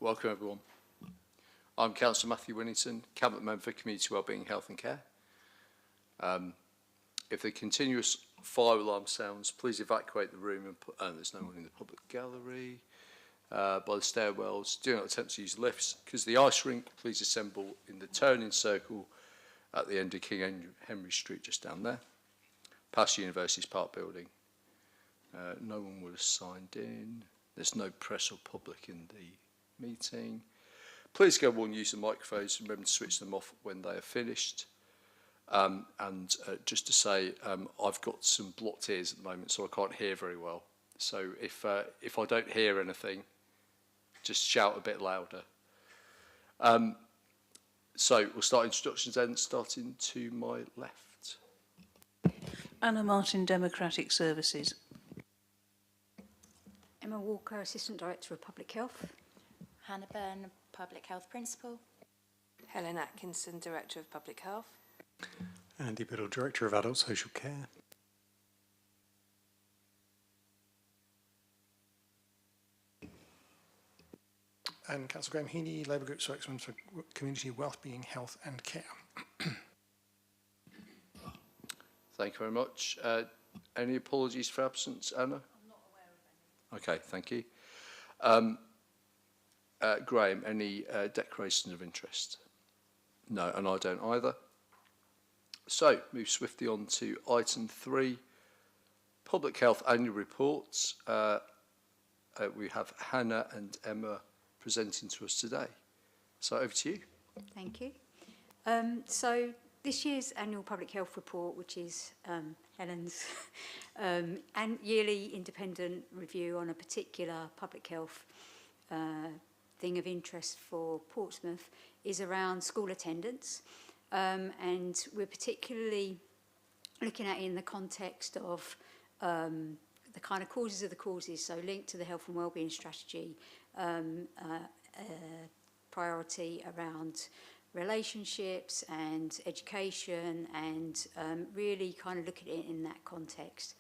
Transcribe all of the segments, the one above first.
Welcome everyone. I'm Councillor Matthew Winnington, Cabinet Member for Community Wellbeing, Health and Care. If the continuous fire alarm sounds, please evacuate the room and there's no one in the public gallery. By the stairwells, do not attempt to use lifts. Because the ice rink, please assemble in the turning circle at the end of King Henry Street, just down there, past University's Park building. No one would have signed in. There's no press or public in the meeting. Please go on, use the microphones, remember to switch them off when they are finished. Just to say, I've got some blocked ears at the moment, so I can't hear very well. So if I don't hear anything, just shout a bit louder. So we'll start introductions then, starting to my left. Anna Martin, Democratic Services. Emma Walker, Assistant Director of Public Health. Hannah Byrne, Public Health Principal. Helen Atkinson, Director of Public Health. Andy Biddle, Director of Adult Social Care. And Councillor Graham Heaney, Labour Group Spokesman for Community Wellbeing, Health and Care. Thank you very much. Any apologies for absence, Anna? I'm not aware of any. Okay, thank you. Graham, any declarations of interest? No, and I don't either. So, move swiftly on to item 3, Public Health Annual Reports. We have Hannah and Emma presenting to us today. So, over to you. Thank you. So this year's annual public health report, which is Helen's and yearly independent review on a particular public health thing of interest for Portsmouth, is around school attendance. And we're particularly looking at it in the context of the kind of causes of the causes, so linked to the health and wellbeing strategy, priority around relationships and education, and really kind of look at it in that context.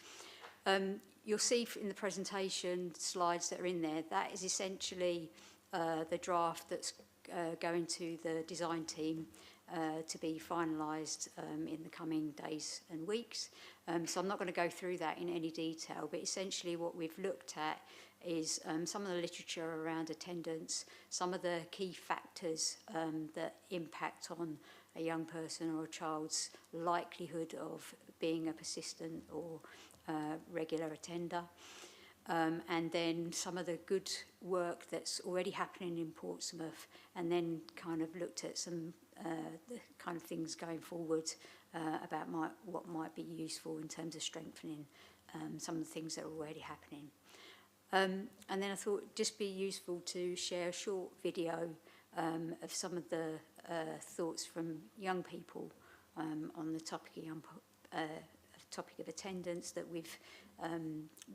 You'll see in the presentation slides that are in there, that is essentially the draft that's going to the design team to be finalised in the coming days and weeks. So I'm not going to go through that in any detail, but essentially what we've looked at is some of the literature around attendance, some of the key factors that impact on a young person or a child's likelihood of being a persistent or regular attender. And then some of the good work that's already happening in Portsmouth, and then kind of looked at some the kind of things going forward about what might be useful in terms of strengthening some of the things that are already happening. And then I thought it'd just be useful to share a short video of some of the thoughts from young people on the topic of attendance that we've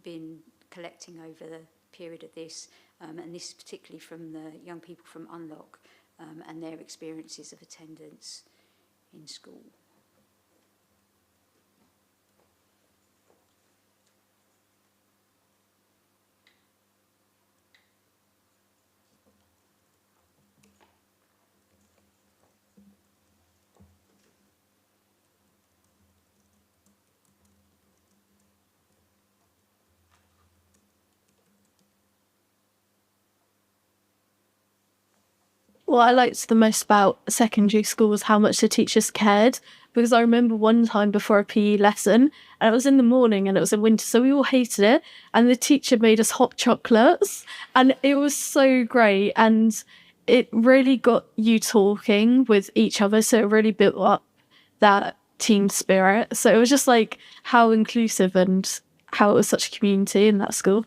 been collecting over the period of this, and this is particularly from the young people from Unlock and their experiences of attendance in school. What I liked the most about secondary school was how much the teachers cared, because I remember one time before a PE lesson, and it was in the morning and it was in winter, so we all hated it, and the teacher made us hot chocolates, and it was so great, and it really got you talking with each other, so it really built up that team spirit. So it was just like how inclusive and how it was such a community in that school.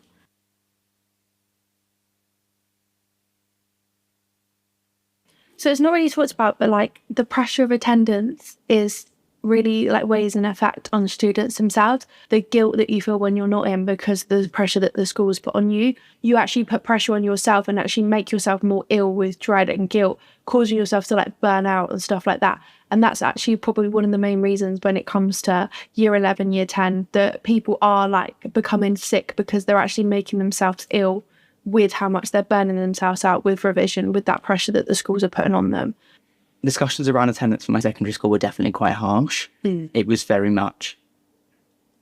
So it's not really talked about, but like the pressure of attendance is really like weighs an effect on students themselves. The guilt that you feel when you're not in because of the pressure that the school has put on you, you actually put pressure on yourself and actually make yourself more ill with dread and guilt, causing yourself to like burn out and stuff like that. And that's actually probably one of the main reasons when it comes to year 11, year 10, that people are like becoming sick because they're actually making themselves ill with how much they're burning themselves out with revision, with that pressure that the schools are putting on them. Discussions around attendance for my secondary school were definitely quite harsh. It was very much,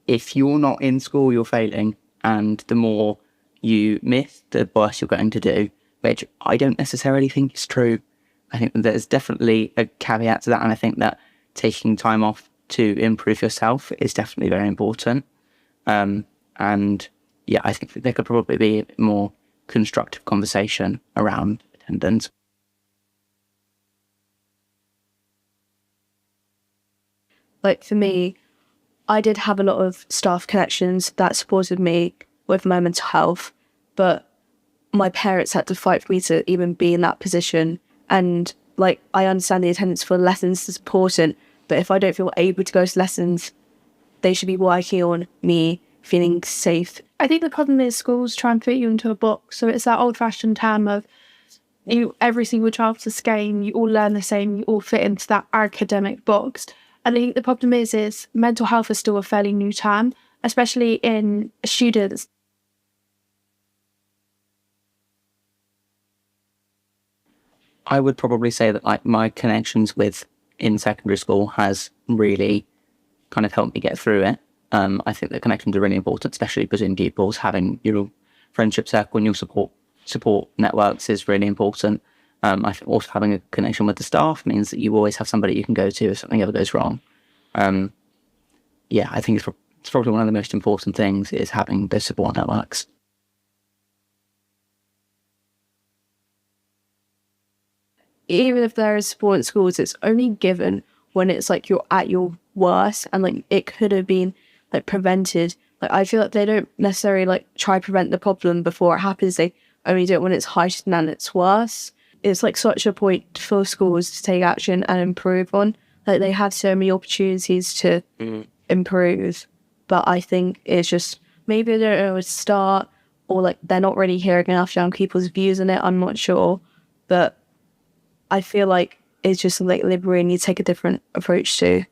if you're not in school, you're failing, and the more you miss, the worse you're going to do, which I don't necessarily think is true. I think there's definitely a caveat to that, and I think that taking time off to improve yourself is definitely very important. And yeah, I think there could probably be a more constructive conversation around attendance. Like for me, I did have a lot of staff connections that supported me with my mental health, but my parents had to fight for me to even be in that position. And like, I understand the attendance for lessons is important, but if I don't feel able to go to lessons, they should be working on me feeling safe. I think the problem is schools try and put you into a box. So it's that old-fashioned term of every single child's the same, you all learn the same, you all fit into that academic box. And I think the problem is mental health is still a fairly new term, especially in students. I would probably say that like my connections with in secondary school has really kind of helped me get through it. I think that connections are really important, especially between pupils. Having your friendship circle and your support networks is really important. I think also having a connection with the staff means that you always have somebody you can go to if something ever goes wrong. Yeah, I think it's probably one of the most important things is having those support networks. Even if there is support in schools, it's only given when it's like you're at your worst and like it could have been like prevented. Like I feel like they don't necessarily like try to prevent the problem before it happens. They only do it when it's heightened and it's worse. It's like such a point for schools to take action and improve on. Like they have so many opportunities to improve, but I think it's just maybe they don't know where to start, or like they're not really hearing enough young people's views on it. I'm not sure, but I feel like it's just like liberating you take a different approach to.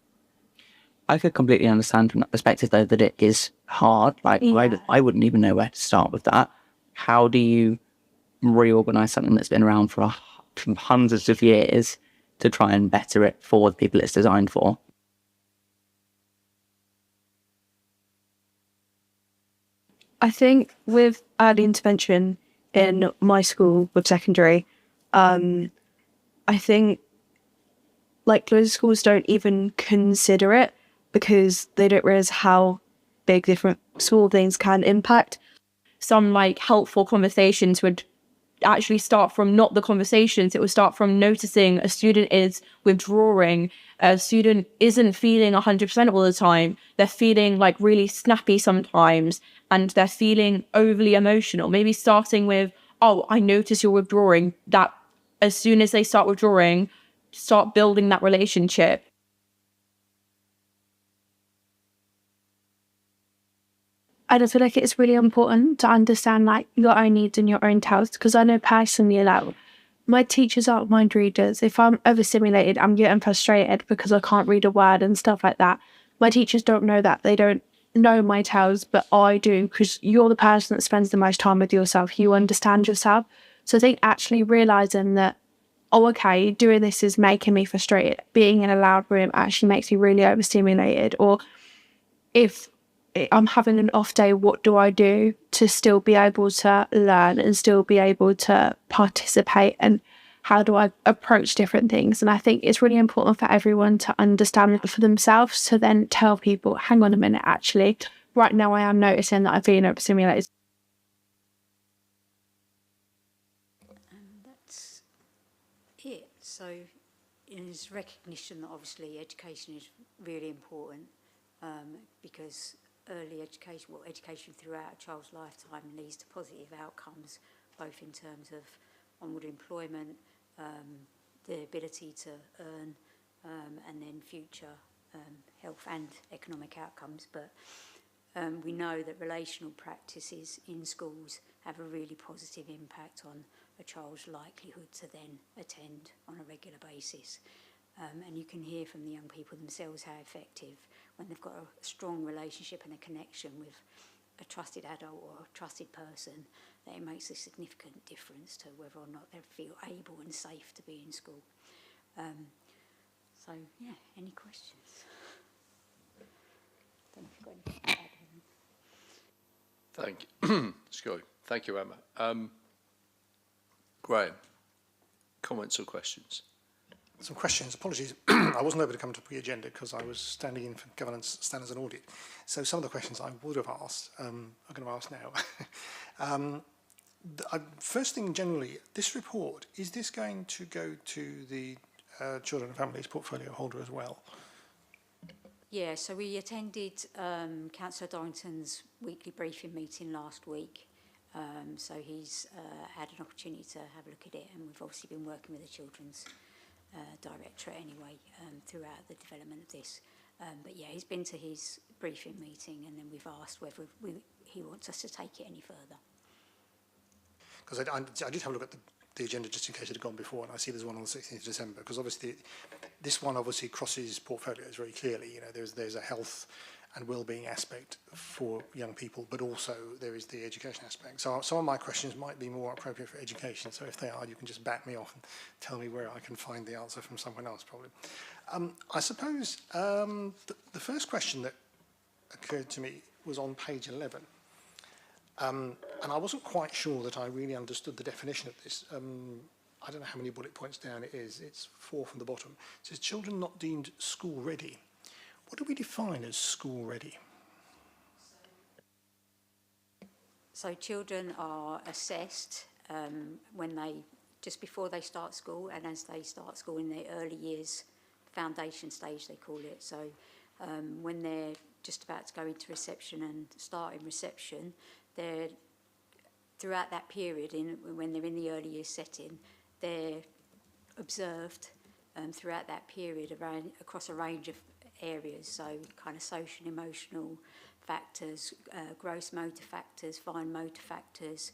I could completely understand from that perspective, though, that it is hard. Like, I wouldn't even know where to start with that. How do you reorganise something that's been around for hundreds of years to try and better it for the people it's designed for? I think with early intervention in my school with secondary, I think like loads of schools don't even consider it because they don't realise how big different small things can impact. Some like helpful conversations would actually start from not the conversations, it would start from noticing a student is withdrawing, a student isn't feeling 100% all the time, they're feeling like really snappy sometimes, and they're feeling overly emotional. Maybe starting with, oh, I notice you're withdrawing, that as soon as they start withdrawing, start building that relationship. I just feel like it's really important to understand like your own needs and your own tasks, because I know personally like my teachers aren't mind readers. If I'm overstimulated, I'm getting frustrated because I can't read a word and stuff like that. My teachers don't know that. They don't know my tales, but I do, because you're the person that spends the most time with yourself. You understand yourself. So I think actually realising that, oh, okay, doing this is making me frustrated. Being in a loud room actually makes me really overstimulated. Or if I'm having an off day, what do I do to still be able to learn and still be able to participate, and how do I approach different things? And I think it's really important for everyone to understand for themselves, to then tell people, hang on a minute, actually, right now I am noticing that I'm feeling overstimulated. That's it. So there's recognition that obviously education is really important, because early education, well, education throughout a child's lifetime leads to positive outcomes, both in terms of onward employment, the ability to earn, and then future health and economic outcomes. But we know that relational practices in schools have a really positive impact on a child's likelihood to then attend on a regular basis. And you can hear from the young people themselves how effective, when they've got a strong relationship and a connection with a trusted adult or a trusted person, that it makes a significant difference to whether or not they feel able and safe to be in school. So, yeah, any questions? Don't know if you've got anything to add, Helen. Thank you. Sorry. Thank you, Emma. Graham, comments or questions? Some questions. Apologies, I wasn't able to come to the agenda because I was standing in for governance, standards and audit. So some of the questions I would have asked, I'm going to ask now. First thing, generally, this report, is this going to go to the Children and Families portfolio holder as well? Yeah, so we attended Councillor Dorrington's weekly briefing meeting last week. So he's had an opportunity to have a look at it, and we've obviously been working with the Children's Directorate anyway throughout the development of this. But yeah, he's been to his briefing meeting, and then we've asked whether he wants us to take it any further. Because I did have a look at the agenda just in case it had gone before, and I see there's one on the 16th of December, because obviously this one obviously crosses portfolios very clearly. You know, there's a health and well-being aspect for young people, but also there is the education aspect. So some of my questions might be more appropriate for education, so if they are, you can just back me off and tell me where I can find the answer from someone else, probably. I suppose the first question that occurred to me was on page 11. And I wasn't quite sure that I really understood the definition of this. I don't know how many bullet points down it is. It's 4 from the bottom. It says, children not deemed school ready. What do we define as school ready? So children are assessed just before they start school, and as they start school in their early years, foundation stage they call it. So when they're just about to go into reception and start in reception, they're throughout that period, when they're in the early years setting, they're observed throughout that period across a range of areas, so kind of social and emotional factors, gross motor factors, fine motor factors,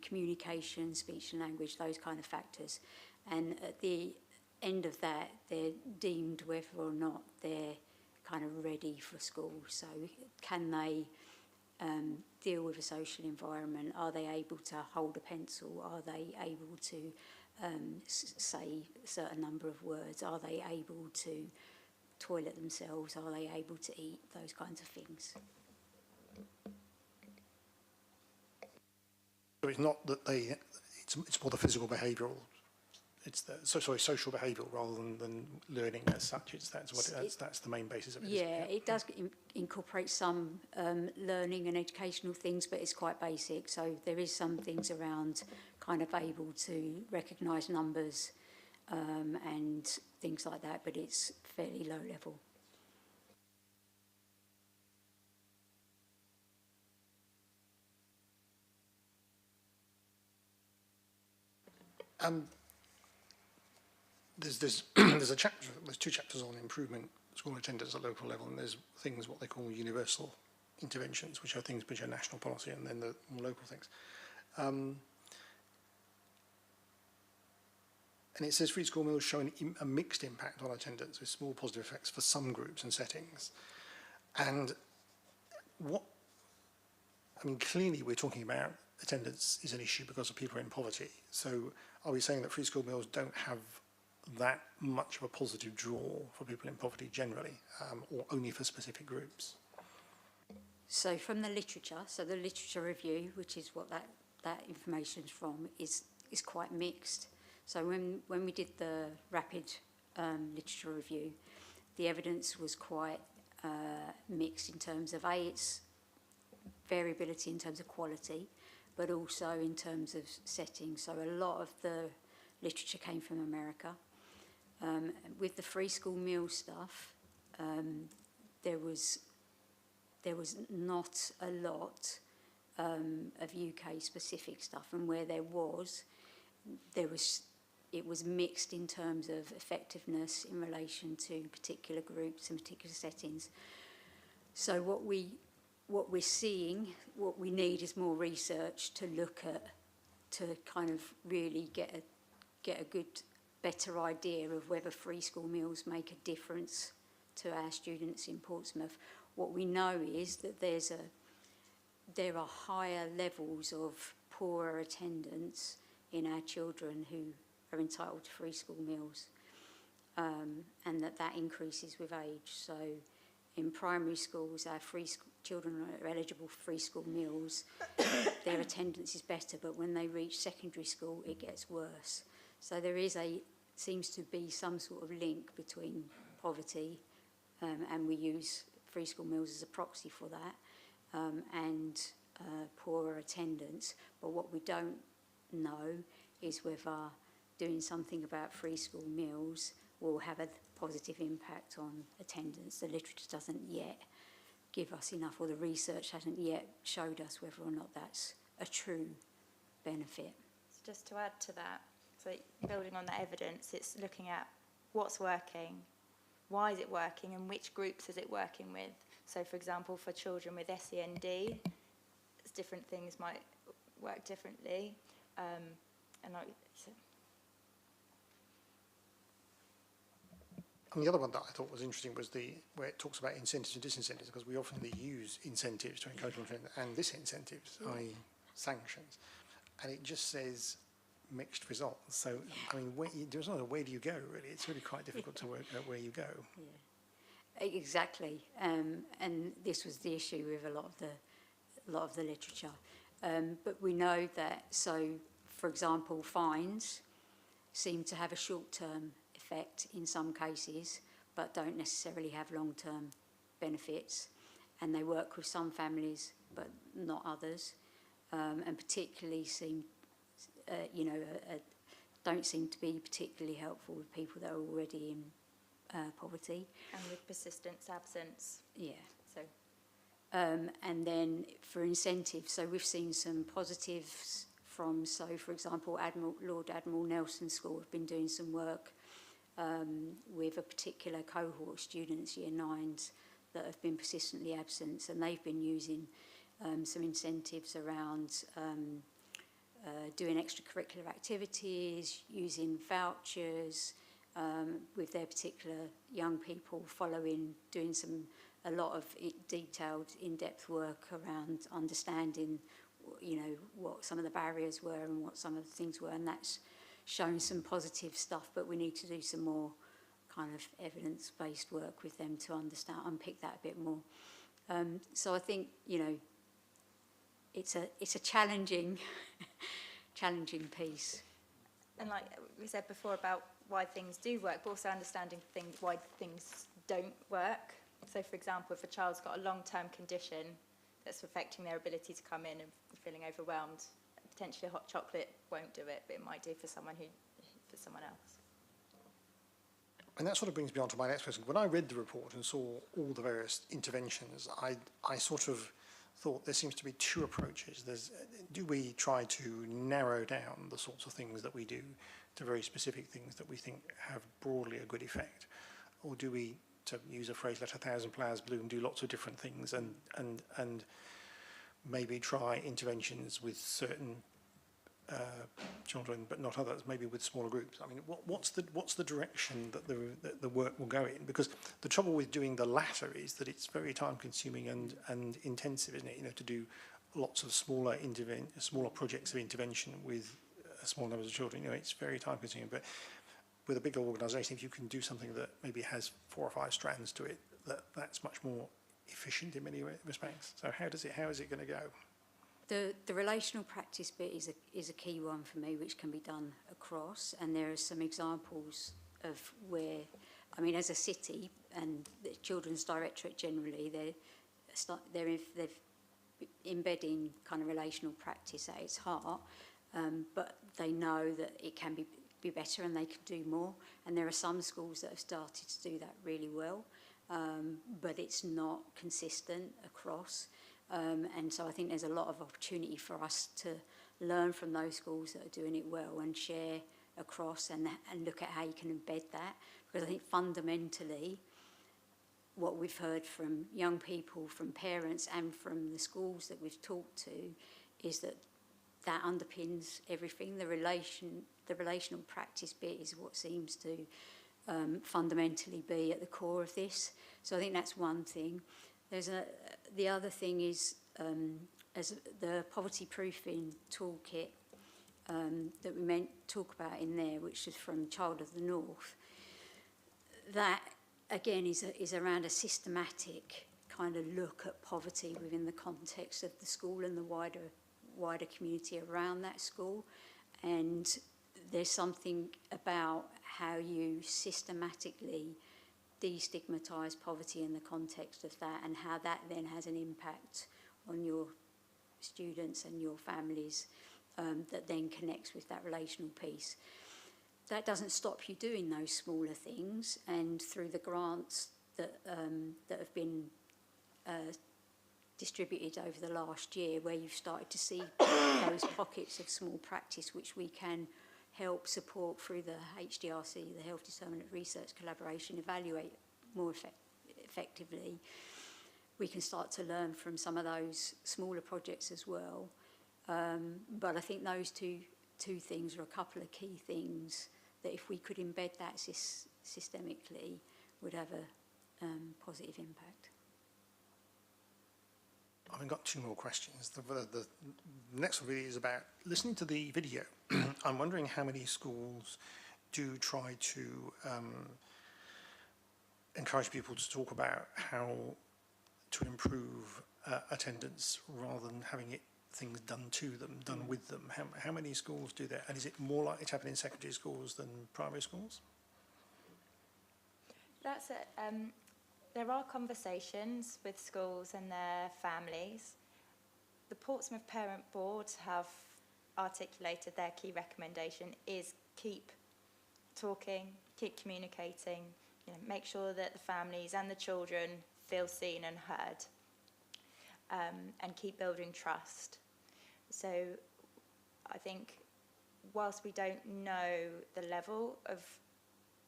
communication, speech and language, those kind of factors. And at the end of that, they're deemed whether or not they're kind of ready for school. So can they deal with a social environment? Are they able to hold a pencil? Are they able to say a certain number of words? Are they able to toilet themselves? Are they able to eat? Those kinds of things. So it's not that it's more the physical behavioural, it's the social behavioural rather than learning as such. That's the main basis of it. Yeah, it does incorporate some learning and educational things, but it's quite basic. So there is some things around kind of able to recognise numbers and things like that, but it's fairly low level. There's a chapter. There's 2 chapters on improvement school attendance at local level, and there's things what they call universal interventions, which are things which are national policy, and then the more local things. And it says free school meals show a mixed impact on attendance with small positive effects for some groups and settings. And clearly we're talking about attendance is an issue because of people in poverty. So are we saying that free school meals don't have that much of a positive draw for people in poverty generally, or only for specific groups? So from the literature, the literature review, which is what that information is from, is quite mixed. So when we did the rapid literature review, the evidence was quite mixed in terms of its variability in terms of quality, but also in terms of setting. So a lot of the literature came from America. With the free school meal stuff, there was not a lot of UK specific stuff, and where there was, it was mixed in terms of effectiveness in relation to particular groups and particular settings. So what we're seeing, what we need is more research to look at, to kind of really get a good, better idea of whether free school meals make a difference to our students in Portsmouth. What we know is that there's there are higher levels of poorer attendance in our children who are entitled to free school meals, and that increases with age. So in primary schools, our children are eligible for free school meals. Their attendance is better, but when they reach secondary school, it gets worse. So there seems to be some sort of link between poverty, and we use free school meals as a proxy for that, and poorer attendance. But what we don't know is whether doing something about free school meals will have a positive impact on attendance. The literature doesn't yet give us enough, or the research hasn't yet showed us whether or not that's a true benefit. So just to add to that, so building on that evidence, it's looking at what's working, why is it working, and which groups is it working with. So for example, for children with SEND, different things might work differently. And the other one that I thought was interesting was where it talks about incentives and disincentives, because we often use incentives to encourage and disincentives, i.e. sanctions. And it just says mixed results. So, I mean, there's not a where do you go, really. It's really quite difficult to work out where you go. Yeah, exactly. And this was the issue with a lot of the literature. But we know that, so, for example, fines seem to have a short-term effect in some cases, but don't necessarily have long-term benefits, and they work with some families but not others, and particularly don't seem to be particularly helpful with people that are already in poverty. And with persistence, absence. Yeah. So, and then for incentives, so we've seen some positives from, so for example, Lord Admiral Nelson School have been doing some work with a particular cohort of students, year 9s, that have been persistently absent, and they've been using some incentives around doing extracurricular activities, using vouchers with their particular young people, doing a lot of detailed, in-depth work around understanding, what some of the barriers were and what some of the things were, and that's shown some positive stuff, but we need to do some more kind of evidence-based work with them to unpick that a bit more. So I think, it's a challenging piece. And like we said before about why things do work, but also understanding why things don't work. So for example, if a child's got a long-term condition that's affecting their ability to come in and feeling overwhelmed, potentially hot chocolate won't do it, but it might do for someone else. And that sort of brings me on to my next question. When I read the report and saw all the various interventions, I sort of thought there seems to be two approaches. Do we try to narrow down the sorts of things that we do to very specific things that we think have broadly a good effect? Or do we, to use a phrase, let 1,000 flowers bloom, do lots of different things and maybe try interventions with certain children but not others, maybe with smaller groups? I mean, what's the direction that the work will go in? Because the trouble with doing the latter is that it's very time consuming and intensive, isn't it? To do lots of smaller projects of intervention with small numbers of children, it's very time consuming. But with a bigger organisation, if you can do something that maybe has 4 or 5 strands to it, that's much more efficient in many respects. So how is it going to go? The relational practice bit is a key one for me, which can be done across, and there are some examples of where, I mean, as a city and the Children's Directorate generally, they're embedding kind of relational practice at its heart, but they know that it can be better and they can do more, and there are some schools that have started to do that really well, but it's not consistent across. And so I think there's a lot of opportunity for us to learn from those schools that are doing it well and share across and look at how you can embed that. Because I think fundamentally what we've heard from young people, from parents and from the schools that we've talked to is that underpins everything. The relational practice bit is what seems to fundamentally be at the core of this. So I think that's one thing. The other thing is as the poverty proofing toolkit that we talk about in there, which is from Child of the North, that again is around a systematic kind of look at poverty within the context of the school and the wider community around that school. And there's something about how you systematically destigmatise poverty in the context of that, and how that then has an impact on your students and your families, that then connects with that relational piece. That doesn't stop you doing those smaller things, and through the grants that have been distributed over the last year, where you've started to see those pockets of small practice which we can help support through the HDRC, the Health Determinant Research Collaboration, evaluate more effectively. We can start to learn from some of those smaller projects as well. But I think those two things are a couple of key things that, if we could embed that systemically, would have a positive impact. I've got two more questions. The next one really is about listening to the video. I'm wondering how many schools do try to encourage people to talk about how to improve attendance rather than having things done to them, done with them. How many schools do that? And is it more likely to happen in secondary schools than primary schools? That's it. There are conversations with schools and their families. The Portsmouth Parent Board have articulated their key recommendation is keep talking, keep communicating, make sure that the families and the children feel seen and heard, and keep building trust. So I think whilst we don't know the level of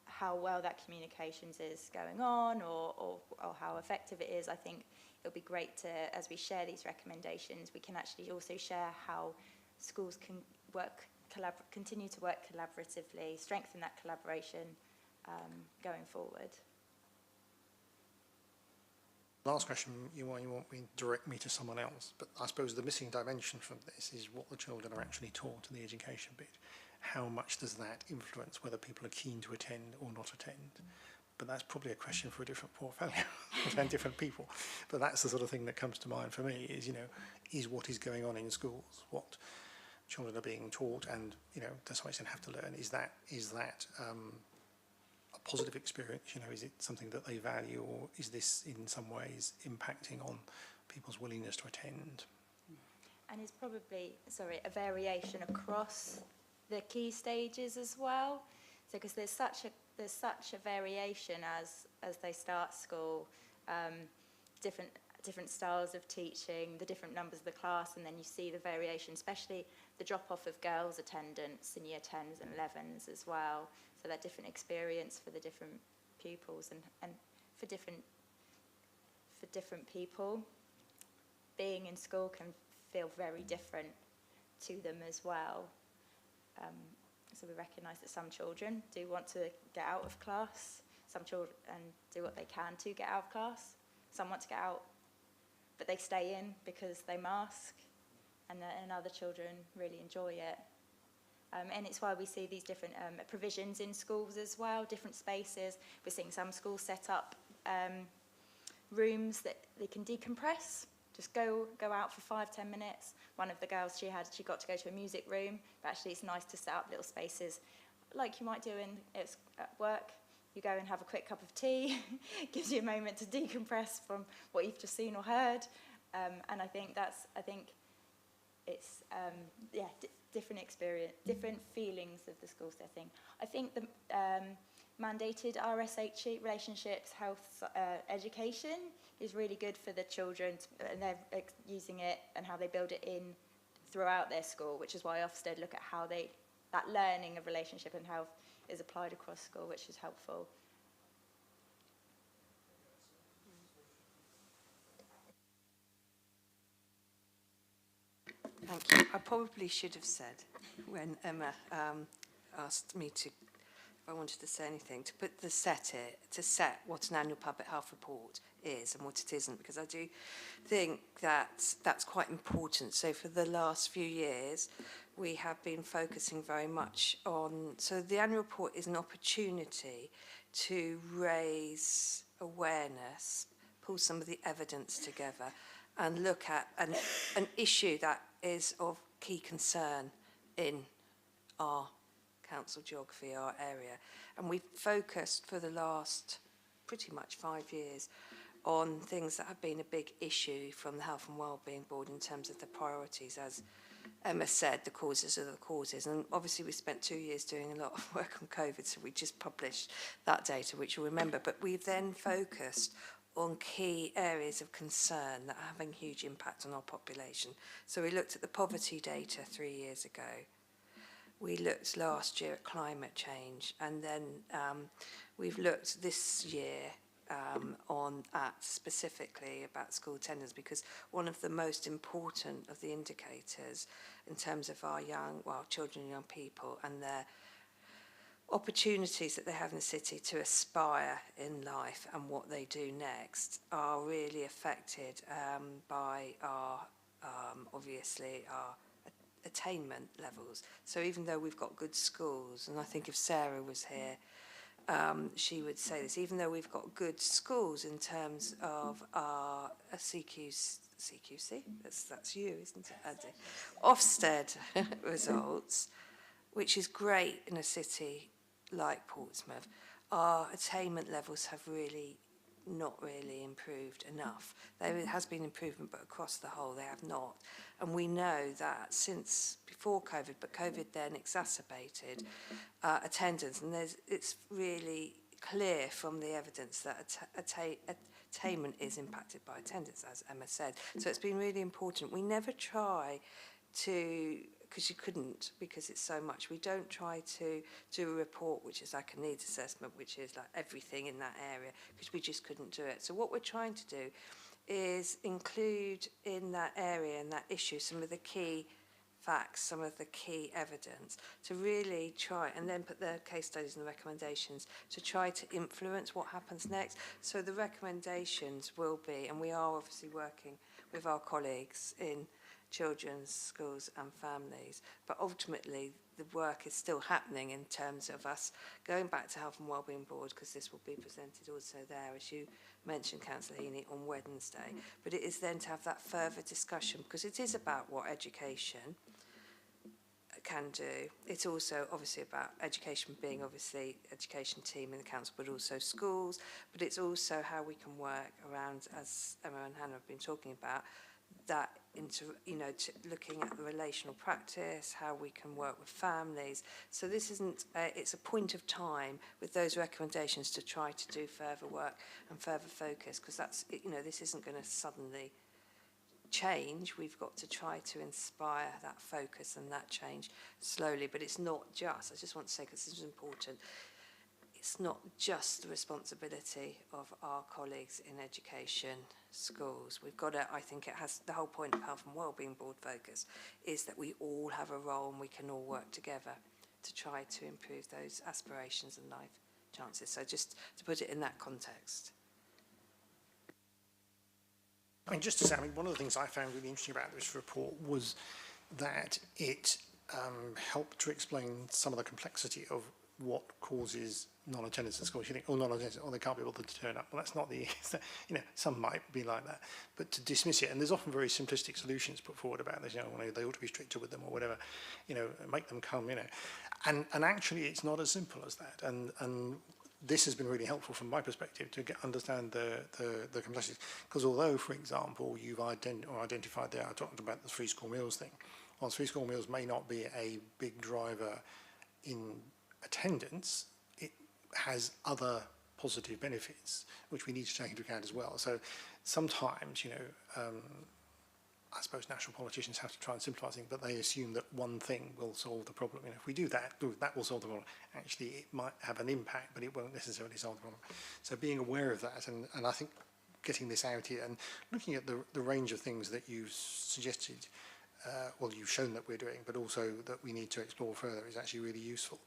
how well that communications is going on or how effective it is, I think it'll be great to, as we share these recommendations, we can actually also share how schools can continue to work collaboratively, strengthen that collaboration going forward. Last question, you want me to direct me to someone else, but I suppose the missing dimension from this is what the children are actually taught in the education bit. How much does that influence whether people are keen to attend or not attend? But that's probably a question for a different portfolio and different people. But that's the sort of thing that comes to mind for me is, is what is going on in schools, what children are being taught and, to some extent have to learn. Is that a positive experience? Is it something that they value, or is this in some ways impacting on people's willingness to attend? And it's probably, a variation across the key stages as well. So because there's such a variation as they start school, different styles of teaching, the different numbers of the class, and then you see the variation, especially the drop-off of girls' attendance in year 10s and 11s as well. So that different experience for the different pupils and for different people, being in school can feel very different to them as well. So we recognise that some children do want to get out of class, some children do what they can to get out of class. Some want to get out, but they stay in because they mask, and other children really enjoy it. And it's why we see these different provisions in schools as well, different spaces. We're seeing some schools set up rooms that they can decompress. Just go out for 5-10 minutes. One of the girls, she got to go to a music room, but actually it's nice to set up little spaces like you might do at work. You go and have a quick cup of tea, gives you a moment to decompress from what you've just seen or heard. And I think it's different experience, different feelings of the school setting. I think the mandated RSH relationships, health, education is really good for the children, and they're using it and how they build it in throughout their school, which is why Ofsted look at how that learning of relationship and health is applied across school, which is helpful. Thank you. I probably should have said when Emma asked me to if I wanted to say anything, to set what an annual public health report is and what it isn't, because I do think that that's quite important. So for the last few years, we have been focusing very much on, so the annual report is an opportunity to raise awareness, pull some of the evidence together and look at an issue that is of key concern in our council geography, our area. And we've focused for the last pretty much 5 years on things that have been a big issue from the Health and Wellbeing Board in terms of the priorities. As Emma said, the causes are the causes. And obviously we spent 2 years doing a lot of work on COVID, so we just published that data, which you'll remember. But we've then focused on key areas of concern that are having huge impact on our population. So we looked at the poverty data 3 years ago. We looked last year at climate change, and then we've looked this year at specifically about school attendance, because one of the most important of the indicators in terms of our children and young people and their opportunities that they have in the city to aspire in life and what they do next are really affected by our obviously our attainment levels. So even though we've got good schools, and I think if Sarah was here, she would say this, even though we've got good schools in terms of our CQC, that's you, isn't it, Andy? Ofsted results, which is great in a city like Portsmouth, our attainment levels have not really improved enough. There has been improvement, but across the whole they have not. And we know that since before COVID, but COVID then exacerbated attendance, and it's really clear from the evidence that attainment is impacted by attendance, as Emma said. So it's been really important. We never try to, because you couldn't, because it's so much, we don't try to do a report which is like a needs assessment, which is like everything in that area, because we just couldn't do it. So what we're trying to do is include in that area and that issue some of the key facts, some of the key evidence, to really try and then put the case studies and the recommendations to try to influence what happens next. So the recommendations will be, and we are obviously working with our colleagues in children's schools and families, but ultimately the work is still happening in terms of us going back to Health and Wellbeing Board, because this will be presented also there, as you mentioned, Councillor Heaney, on Wednesday. But it is then to have that further discussion, because it is about what education can do. It's also obviously about education being obviously education team in the council, but also schools, but it's also how we can work around, as Emma and Hannah have been talking about, that into, looking at the relational practice, how we can work with families. So this isn't, it's a point of time with those recommendations to try to do further work and further focus, because that's, this isn't going to suddenly change. We've got to try to inspire that focus and that change slowly, but it's not just, I just want to say, because this is important, it's not just the responsibility of our colleagues in education, schools. We've got to, I think it has, the whole point of Health and Wellbeing Board focus is that we all have a role and we can all work together to try to improve those aspirations and life chances. So just to put it in that context. I mean, just to say, one of the things I found really interesting about this report was that it helped to explain some of the complexity of what causes non-attendance at school. You think, oh, non-attendance, oh, they can't be able to turn up. Well, that's not the, some might be like that. But to dismiss it, and there's often very simplistic solutions put forward about this, they ought to be stricter with them or whatever, make them come, And actually, it's not as simple as that. And this has been really helpful from my perspective to understand the complexities. Because although, for example, you've identified there, I talked about the free school meals thing. Whilst free school meals may not be a big driver in attendance, it has other positive benefits which we need to take into account as well. So sometimes, I suppose national politicians have to try and simplify things, but they assume that one thing will solve the problem. If we do that will solve the problem. Actually, it might have an impact, but it won't necessarily solve the problem. So being aware of that, and I think getting this out here and looking at the range of things that you suggested, you've shown that we're doing, but also that we need to explore further, is actually really useful.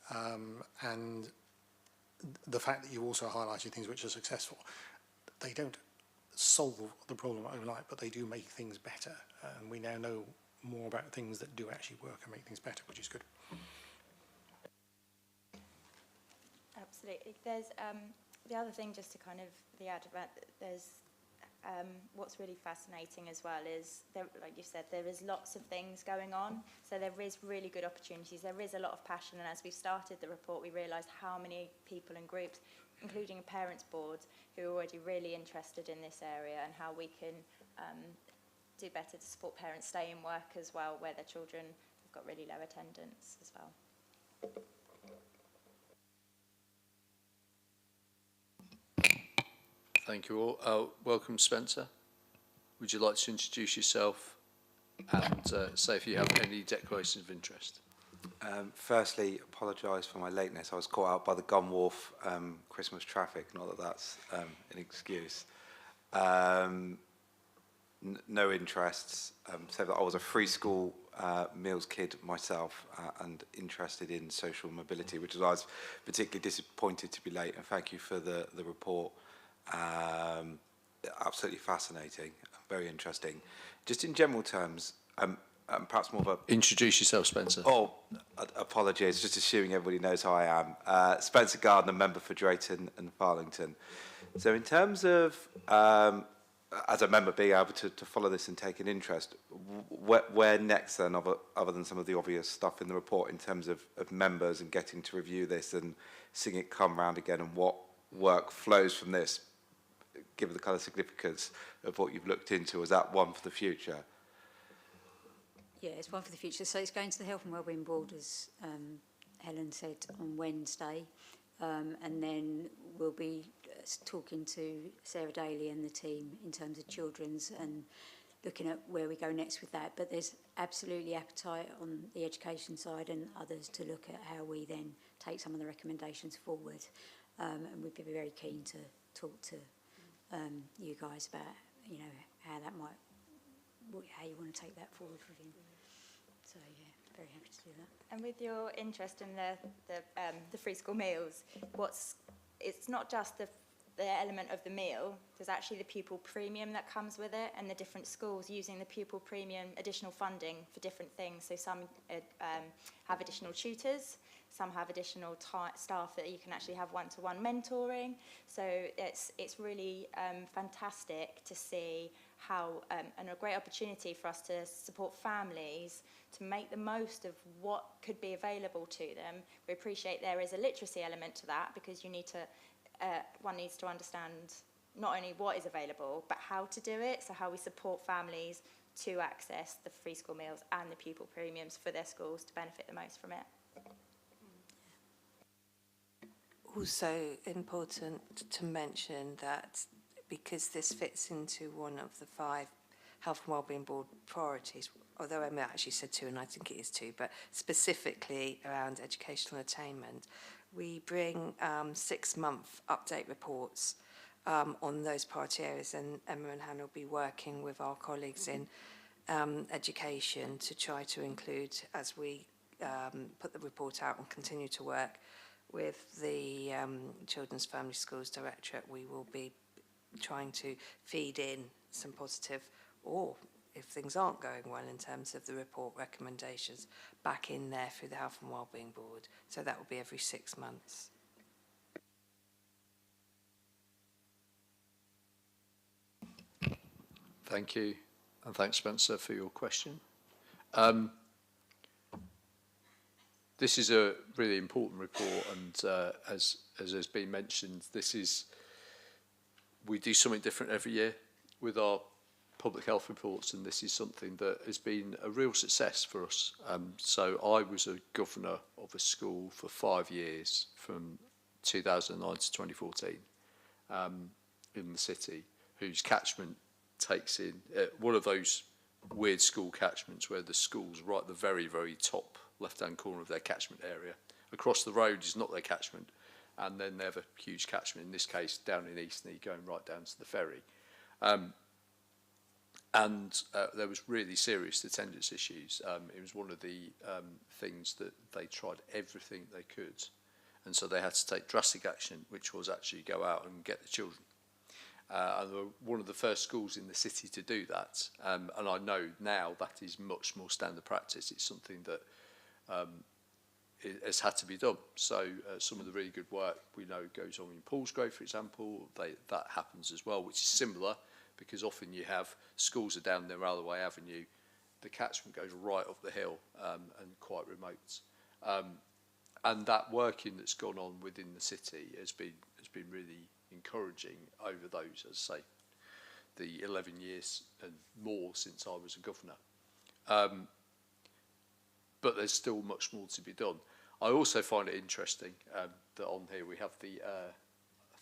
And the fact that you also highlighted things which are successful, they don't solve the problem overnight, but they do make things better. And we now know more about things that do actually work and make things better, which is good. Absolutely. There's the other thing, just to kind of add about, there's what's really fascinating as well is, there, like you said, there is lots of things going on. So there is really good opportunities. There is a lot of passion, and as we started the report, we realised how many people and groups, including a parents' board, who are already really interested in this area, and how we can do better to support parents stay in work as well, where their children have got really low attendance as well. Thank you all. Welcome, Spencer. Would you like to introduce yourself and say if you have any declarations of interest? Firstly, apologise for my lateness. I was caught out by the Gunwharf Christmas traffic. Not that that's an excuse. No interests. So that I was a free school meals kid myself and interested in social mobility, which is why I was particularly disappointed to be late. And thank you for the report. Absolutely fascinating, very interesting. Just in general terms, perhaps more of a... Introduce yourself, Spencer. Oh, apologies, just assuming everybody knows who I am. Spencer Gardner, member for Drayton and Farlington. So in terms of, as a member, being able to follow this and take an interest, where next then, other than some of the obvious stuff in the report in terms of members and getting to review this and seeing it come round again, and what work flows from this, given the kind of significance of what you've looked into? Is that one for the future? Yeah, it's one for the future. So it's going to the Health and Wellbeing Board, as Helen said, on Wednesday. And then we'll be talking to Sarah Daly and the team in terms of children's and looking at where we go next with that. But there's absolutely appetite on the education side and others to look at how we then take some of the recommendations forward. And we'd be very keen to talk to you guys about, you know, how that might, how you want to take that forward with him. So yeah, very happy to do that. And with your interest in the free school meals, it's not just the element of the meal. There's actually the pupil premium that comes with it, and the different schools using the pupil premium additional funding for different things. So some have additional tutors. Some have additional staff that you can actually have one-to-one mentoring. So it's really fantastic to see how, and a great opportunity for us to support families to make the most of what could be available to them. We appreciate there is a literacy element to that, because you need to, one needs to understand not only what is available, but how to do it. So how we support families to access the free school meals and the pupil premiums for their schools to benefit the most from it. Also important to mention that because this fits into one of the 5 Health and Wellbeing Board priorities, although Emma actually said 2 and I think it is 2, but specifically around educational attainment, we bring 6-month update reports on those priority areas, and Emma and Hannah will be working with our colleagues in education to try to include, as we put the report out and continue to work with the Children's Family Schools Directorate, we will be trying to feed in some positive, or if things aren't going well in terms of the report recommendations, back in there through the Health and Wellbeing Board. So that will be every 6 months. Thank you, and thanks, Spencer, for your question. This is a really important report, and as has been mentioned, we do something different every year with our public health reports, and this is something that has been a real success for us. So I was a governor of a school for 5 years, from 2009 to 2014, in the city, whose catchment takes in one of those weird school catchments where the school's right at the very, very top left-hand corner of their catchment area. Across the road is not their catchment, and then they have a huge catchment, in this case down in Eastney, going right down to the ferry. And there was really serious attendance issues. It was one of the things that they tried everything they could. And so they had to take drastic action, which was actually go out and get the children. And they were one of the first schools in the city to do that. And I know now that is much more standard practice. It's something that it has had to be done. So some of the really good work we know goes on in Paulsgrove, for example. That happens as well, which is similar, because often you have schools are down there Alloway Avenue, the catchment goes right up the hill and quite remote. And that working that's gone on within the city has been really encouraging over those, as I say, the 11 years and more since I was a governor. But there's still much more to be done. I also find it interesting that on here we have the, I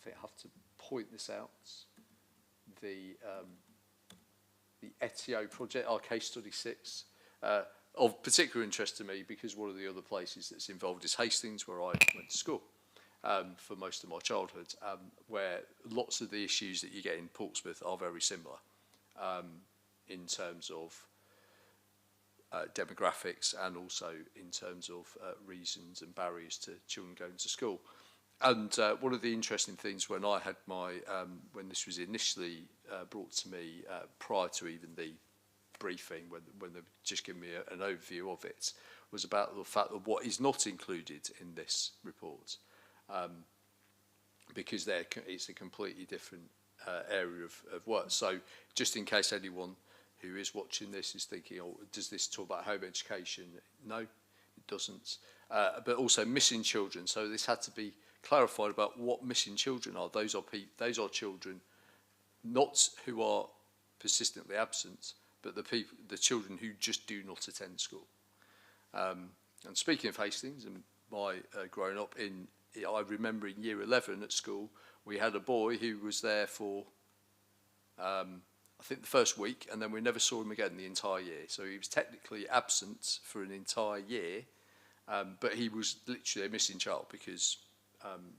think I have to point this out, the ETIO project, our case study 6, of particular interest to me because one of the other places that's involved is Hastings, where I went to school for most of my childhood, where lots of the issues that you get in Portsmouth are very similar in terms of demographics and also in terms of reasons and barriers to children going to school. And one of the interesting things when I had my, when this was initially brought to me prior to even the briefing, when they just gave me an overview of it, was about the fact that what is not included in this report, because it's a completely different area of work. So just in case anyone who is watching this is thinking, oh, does this talk about home education? No, it doesn't. But also missing children. So this had to be clarified about what missing children are. Those are children not who are persistently absent, but the children who just do not attend school. And speaking of Hastings and my growing up I remember in year 11 at school, we had a boy who was there for, I think the first week, and then we never saw him again the entire year. So he was technically absent for an entire year, but he was literally a missing child because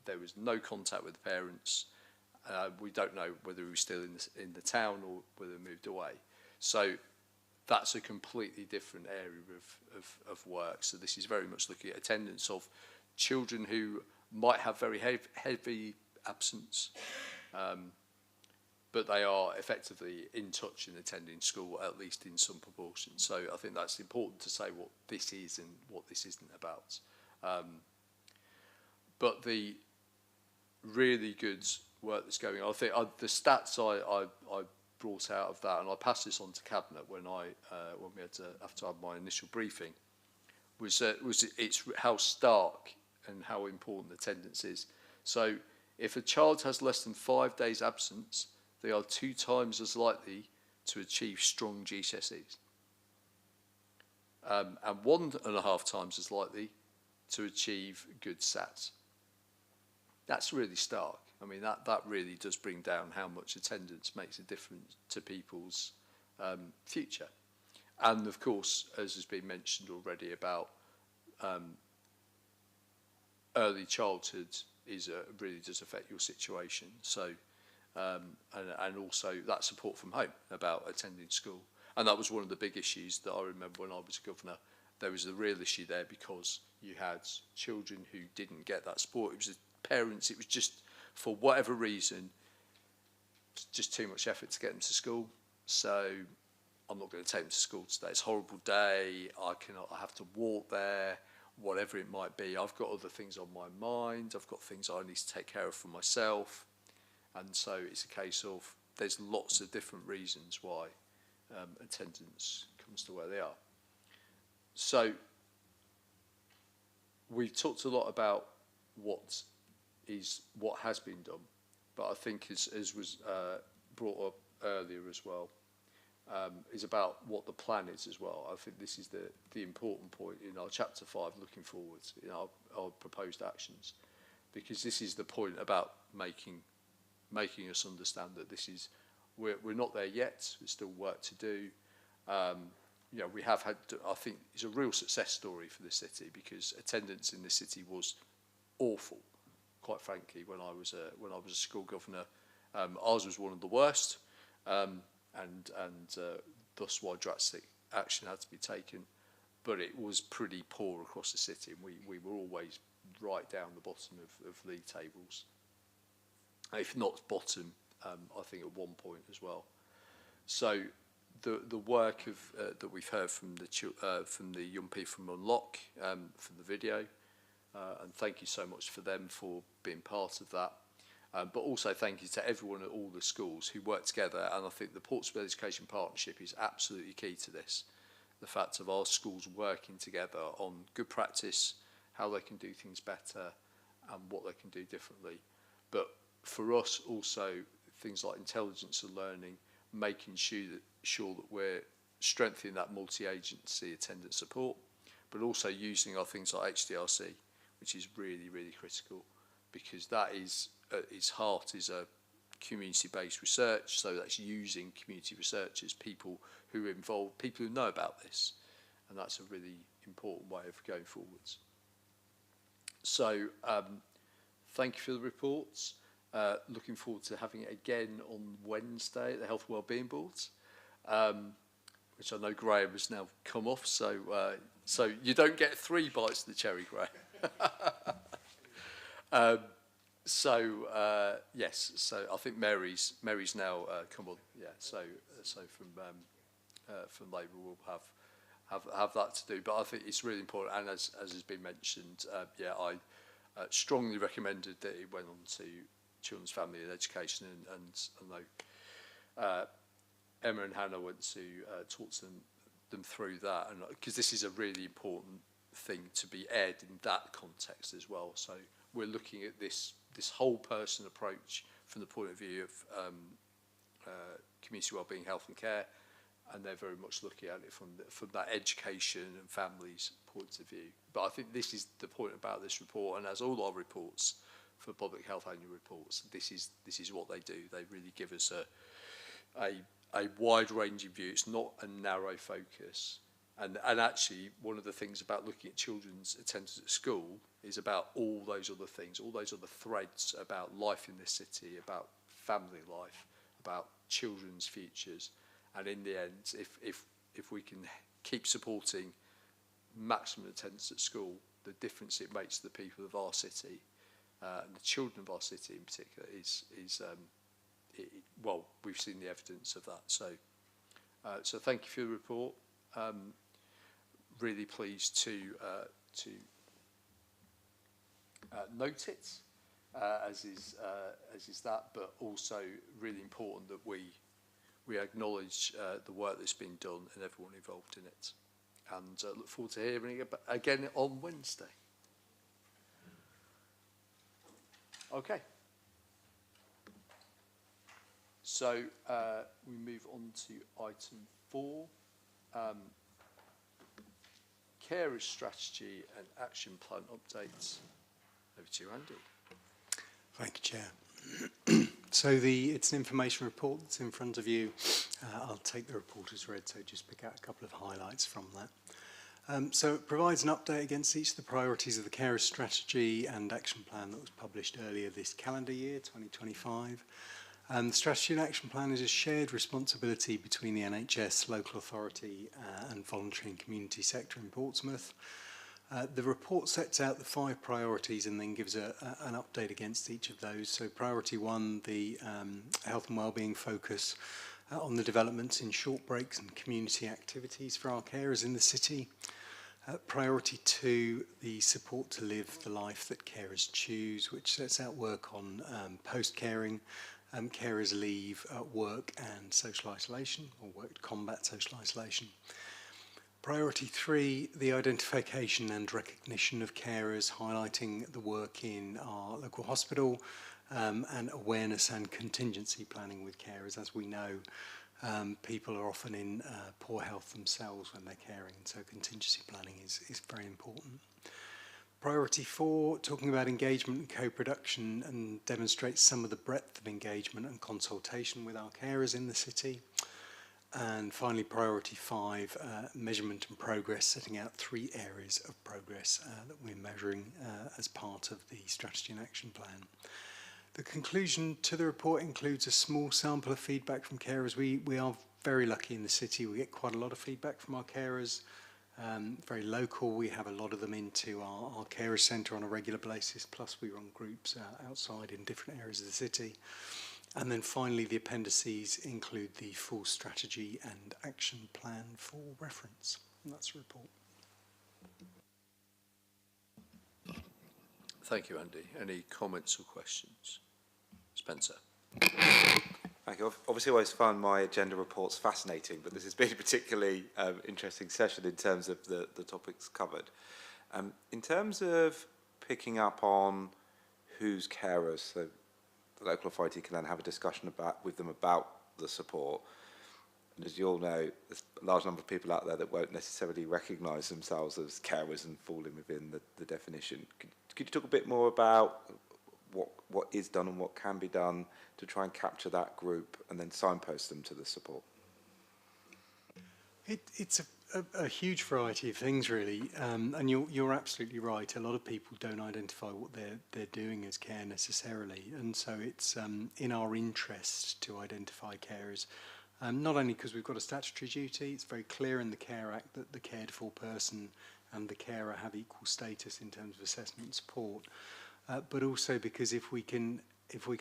there was no contact with the parents. We don't know whether he was still in the town or whether he moved away. So that's a completely different area of work. So this is very much looking at attendance of children who might have very heavy absence, but they are effectively in touch and attending school, at least in some proportion. So I think that's important to say what this is and what this isn't about. But the really good work that's going on, I think the stats I brought out of that, and I passed this on to Cabinet when we had to, after I had my initial briefing, was it's how stark and how important attendance is. So if a child has less than 5 days absence, they are 2 times as likely to achieve strong GCSEs, and 1.5 times as likely to achieve good SATs. That's really stark. I mean, that really does bring down how much attendance makes a difference to people's future. And of course, as has been mentioned already about early childhood really does affect your situation. So, and also that support from home about attending school. And that was one of the big issues that I remember when I was governor. There was a real issue there because you had children who didn't get that support. It was the parents, it was just, for whatever reason, just too much effort to get them to school. So I'm not going to take them to school today. It's a horrible day. I have to walk there, whatever it might be. I've got other things on my mind. I've got things I need to take care of for myself. And so it's a case of there's lots of different reasons why attendance comes to where they are. So we've talked a lot about what has been done, but I think as was brought up earlier as well, is about what the plan is as well. I think this is the important point in our chapter 5, looking forwards in our proposed actions, because this is the point about making us understand that this is we're not there yet. There's still work to do. We have had, I think it's a real success story for the city, because attendance in the city was awful, quite frankly, when I was a school governor. Ours was one of the worst. and thus why drastic action had to be taken. But it was pretty poor across the city, and we were always right down the bottom of league tables, if not bottom, I think at one point as well. So the work of that we've heard from the young people from Unlock, from the video, and thank you so much for them for being part of that. But also thank you to everyone at all the schools who work together, and I think the Portsmouth Education Partnership is absolutely key to this. The fact of our schools working together on good practice, how they can do things better, and what they can do differently. But for us also, things like intelligence and learning, making sure that we're strengthening that multi-agency attendance support, but also using our things like HDRC, which is really, really critical, because that is, at its heart, is a community-based research, so that's using community researchers, people who are involved, people who know about this, and that's a really important way of going forwards. So thank you for the reports. Looking forward to having it again on Wednesday at the Health and Wellbeing Boards, which I know Graham has now come off, so so you don't get 3 bites of the cherry, Graham. Yes, so I think Mary's now come on. Yeah, so from Labour we'll have that to do, but I think it's really important. And as has been mentioned, yeah, I strongly recommended that it went on to Children's Family and Education, and I know Emma and Hannah went to talk to them through that, and because this is a really important thing to be aired in that context as well. So we're looking at this whole person approach from the point of view of community wellbeing, health and care, and they're very much looking at it from that education and families point of view. But I think this is the point about this report, and as all our reports for public health annual reports, this is what they do. They really give us a wide ranging view. It's not a narrow focus. And actually, one of the things about looking at children's attendance at school is about all those other things, all those other threads about life in this city, about family life, about children's futures. And in the end, if we can keep supporting maximum attendance at school, the difference it makes to the people of our city, and the children of our city in particular, is well, we've seen the evidence of that. So thank you for the report. Really pleased to note it, as is that, but also really important that we acknowledge the work that's been done and everyone involved in it, and look forward to hearing it again on Wednesday. Okay. So we move on to item 4. Carers strategy and action plan updates. Over to you, Andy. Thank you, Chair. So it's an information report that's in front of you. I'll take the report as read, so just pick out a couple of highlights from that. So it provides an update against each of the priorities of the Carers strategy and action plan that was published earlier this calendar year, 2025. The strategy and action plan is a shared responsibility between the NHS, local authority and voluntary and community sector in Portsmouth. The report sets out the 5 priorities and then gives an update against each of those. So priority 1, the health and wellbeing focus on the developments in short breaks and community activities for our carers in the city. Priority 2, the support to live the life that carers choose, which sets out work on post-caring, carers leave, work and social isolation, or work to combat social isolation. Priority 3, the identification and recognition of carers, highlighting the work in our local hospital, and awareness and contingency planning with carers. As we know, people are often in poor health themselves when they're caring, so contingency planning is very important. Priority 4, talking about engagement and co-production, and demonstrates some of the breadth of engagement and consultation with our carers in the city. And finally, priority 5, measurement and progress, setting out 3 areas of progress that we're measuring as part of the strategy and action plan. The conclusion to the report includes a small sample of feedback from carers. We are very lucky in the city. We get quite a lot of feedback from our carers. Very local. We have a lot of them into our carer centre on a regular basis, plus we run groups outside in different areas of the city. And then finally, the appendices include the full strategy and action plan for reference. And that's the report. Thank you, Andy. Any comments or questions? Spencer. Thank you. Obviously, I always find my agenda reports fascinating, but this has been a particularly interesting session in terms of the topics covered. In terms of picking up on who's carers, so the local authority can then have a discussion with them about the support. And as you all know, there's a large number of people out there that won't necessarily recognise themselves as carers and falling within the definition. Could you talk a bit more about what is done and what can be done to try and capture that group and then signpost them to the support? It's a huge variety of things, really, and you're absolutely right. A lot of people don't identify what they're doing as care necessarily, and so it's in our interest to identify carers. Not only because we've got a statutory duty, it's very clear in the Care Act that the cared for person and the carer have equal status in terms of assessment and support, but also because if we can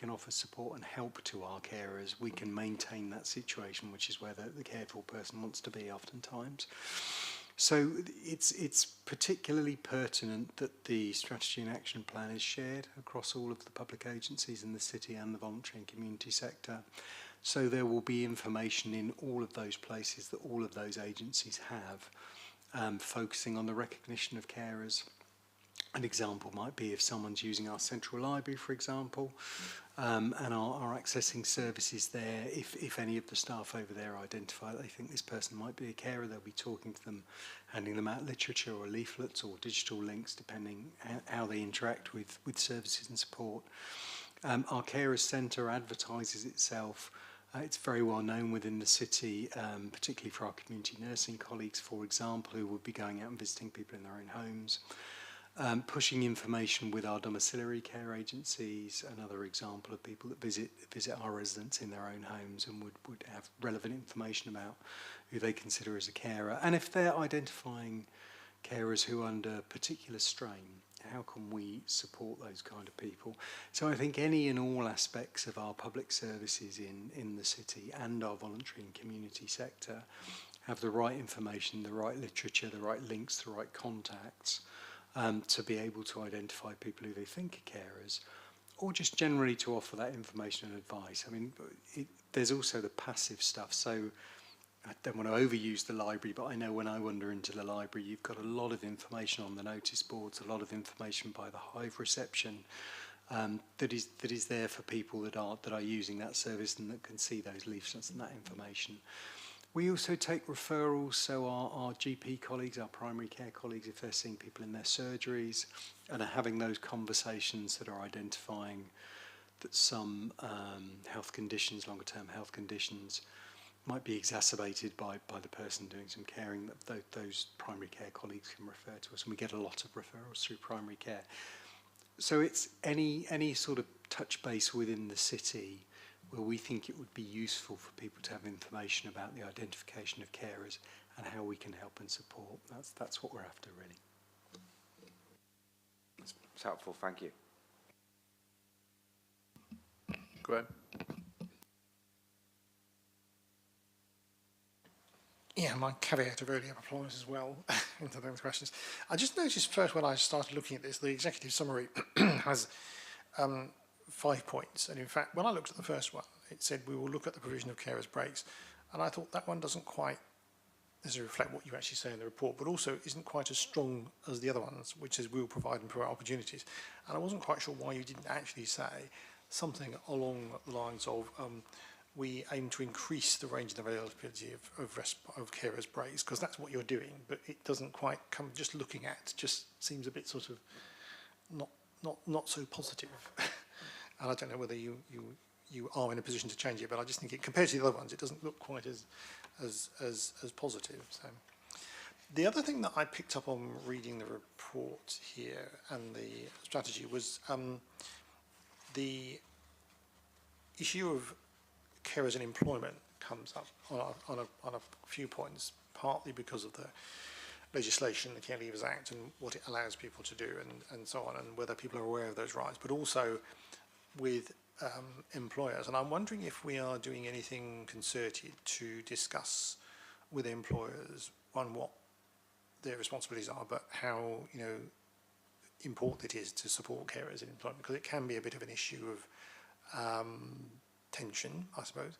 offer support and help to our carers, we can maintain that situation, which is where the cared for person wants to be oftentimes. So it's particularly pertinent that the strategy and action plan is shared across all of the public agencies in the city and the voluntary and community sector. So there will be information in all of those places that all of those agencies have, focusing on the recognition of carers. An example might be if someone's using our central library, for example, and are accessing services there. If any of the staff over there identify that they think this person might be a carer, they'll be talking to them, handing them out literature or leaflets or digital links, depending how they interact with services and support. Our Carers Centre advertises itself. It's very well known within the city, particularly for our community nursing colleagues, for example, who would be going out and visiting people in their own homes. Pushing information with our domiciliary care agencies, another example of people that visit our residents in their own homes and would have relevant information about who they consider as a carer. And if they're identifying carers who are under particular strain, how can we support those kind of people? So I think any and all aspects of our public services in the city and our voluntary and community sector have the right information, the right literature, the right links, the right contacts, to be able to identify people who they think are carers, or just generally to offer that information and advice. I mean, there's also the passive stuff. So I don't want to overuse the library, but I know when I wander into the library, you've got a lot of information on the notice boards, a lot of information by the Hive reception that is there for people that are using that service and that can see those leaflets and that information. We also take referrals, so our GP colleagues, our primary care colleagues, if they're seeing people in their surgeries and are having those conversations that are identifying that some health conditions, longer term health conditions, might be exacerbated by the person doing some caring, that those primary care colleagues can refer to us, and we get a lot of referrals through primary care. So it's any sort of touch base within the city where we think it would be useful for people to have information about the identification of carers and how we can help and support. That's what we're after, really. It's helpful, thank you. Graham? Yeah, my caveat of earlier applies as well into those questions. I just noticed first when I started looking at this, the executive summary has 5 points. And in fact, when I looked at the first one, it said we will look at the provision of carers breaks. And I thought that one doesn't quite necessarily reflect what you actually say in the report, but also isn't quite as strong as the other ones, which is we'll provide and provide opportunities. And I wasn't quite sure why you didn't actually say something along the lines of we aim to increase the range and availability of carers breaks, because that's what you're doing, but it doesn't quite come, just looking at, just seems a bit sort of not so positive. And I don't know whether you are in a position to change it, but I just think it, compared to the other ones, it doesn't look quite as positive. So the other thing that I picked up on reading the report here and the strategy was the issue of carers in employment comes up on a few points, partly because of the legislation, the Care Leavers Act, and what it allows people to do, and so on, and whether people are aware of those rights, but also with employers. And I'm wondering if we are doing anything concerted to discuss with employers, one, what their responsibilities are, but how, you know, important it is to support carers in employment, because it can be a bit of an issue of tension, I suppose.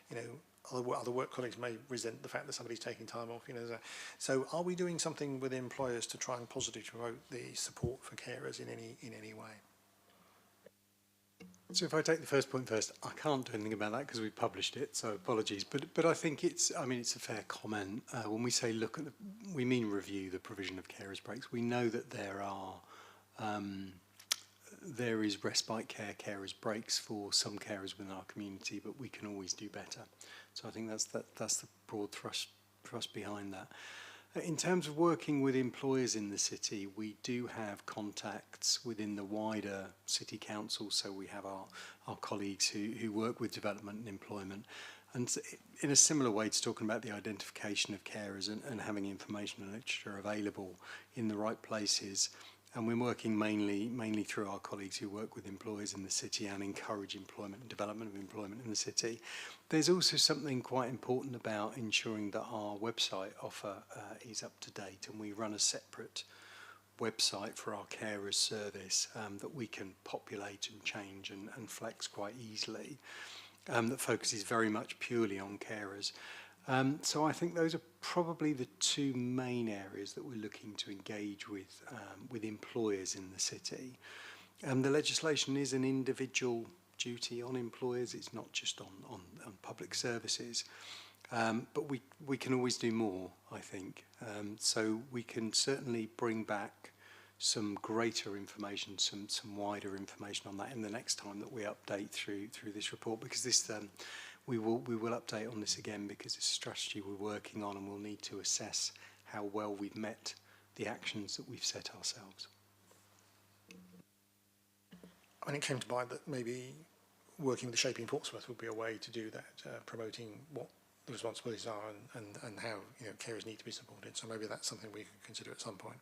You know, other work colleagues may resent the fact that somebody's taking time off, you know. So are we doing something with employers to try and positively promote the support for carers in any way? So if I take the first point first, I can't do anything about that because we published it, so apologies. But I think it's a fair comment. When we say look at we mean review the provision of carers breaks. We know that there is respite care, carers breaks for some carers within our community, but we can always do better. So I think that's the broad thrust behind that. In terms of working with employers in the city, we do have contacts within the wider city council, so we have our colleagues who work with development and employment. And in a similar way to talking about the identification of carers and having information and literature available in the right places, and we're working mainly through our colleagues who work with employers in the city and encourage employment and development of employment in the city. There's also something quite important about ensuring that our website offer is up to date, and we run a separate website for our carers service that we can populate and change and flex quite easily, that focuses very much purely on carers. So I think those are probably the two main areas that we're looking to engage with employers in the city. The legislation is an individual duty on employers. It's not just on public services. But we can always do more, I think. So we can certainly bring back some greater information, some wider information on that in the next time that we update through this report, because this we will update on this again because it's a strategy we're working on, and we'll need to assess how well we've met the actions that we've set ourselves. I mean, it came to mind that maybe working with the Shaping Portsmouth would be a way to do that, promoting what the responsibilities are and how, you know, carers need to be supported. So maybe that's something we could consider at some point.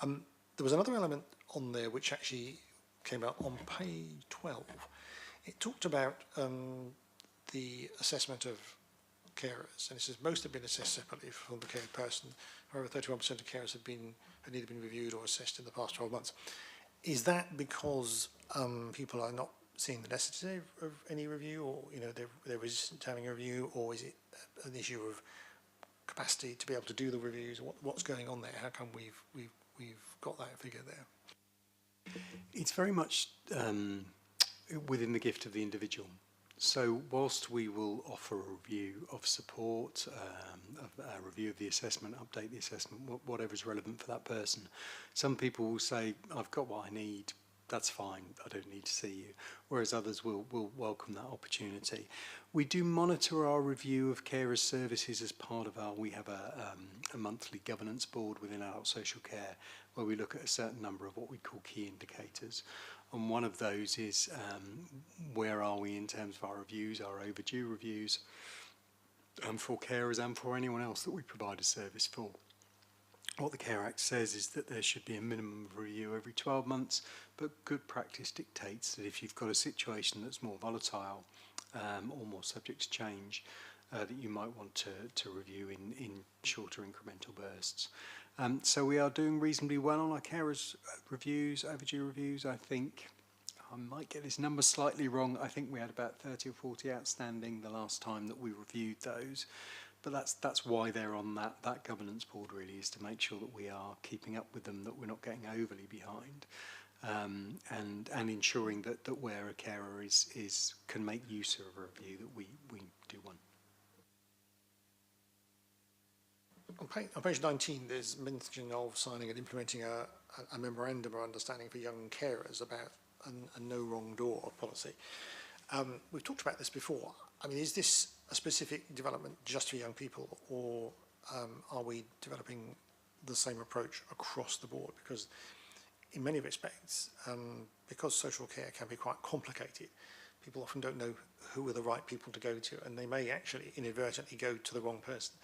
There was another element on there which actually came out on page 12. It talked about the assessment of carers, and it says most have been assessed separately from the cared person. However, 31% of carers had either been reviewed or assessed in the past 12 months. Is that because people are not seeing the necessity of any review, or, you know, they're resistant to having a review, or is it an issue of capacity to be able to do the reviews? What's going on there? How come we've got that figure there? It's very much within the gift of the individual. So whilst we will offer a review of support, a review of the assessment, update the assessment, whatever is relevant for that person, some people will say, I've got what I need, that's fine, I don't need to see you, whereas others will welcome that opportunity. We do monitor our review of carers services as part of we have a monthly governance board within adult social care where we look at a certain number of what we call key indicators. And one of those is where are we in terms of our reviews, our overdue reviews, for carers and for anyone else that we provide a service for. What the Care Act says is that there should be a minimum of review every 12 months, but good practice dictates that if you've got a situation that's more volatile or more subject to change, that you might want to review in shorter incremental bursts. So we are doing reasonably well on our carers reviews, overdue reviews. I think I might get this number slightly wrong. I think we had about 30 or 40 outstanding the last time that we reviewed those. But that's why they're on that governance board, really, is to make sure that we are keeping up with them, that we're not getting overly behind, and ensuring that where a carer can make use of a review, that we do one. On page 19, there's mention of signing and implementing a memorandum of understanding for young carers about a no wrong door policy. We've talked about this before. I mean, is this a specific development just for young people, or are we developing the same approach across the board? Because in many respects, because social care can be quite complicated, people often don't know who are the right people to go to, and they may actually inadvertently go to the wrong person.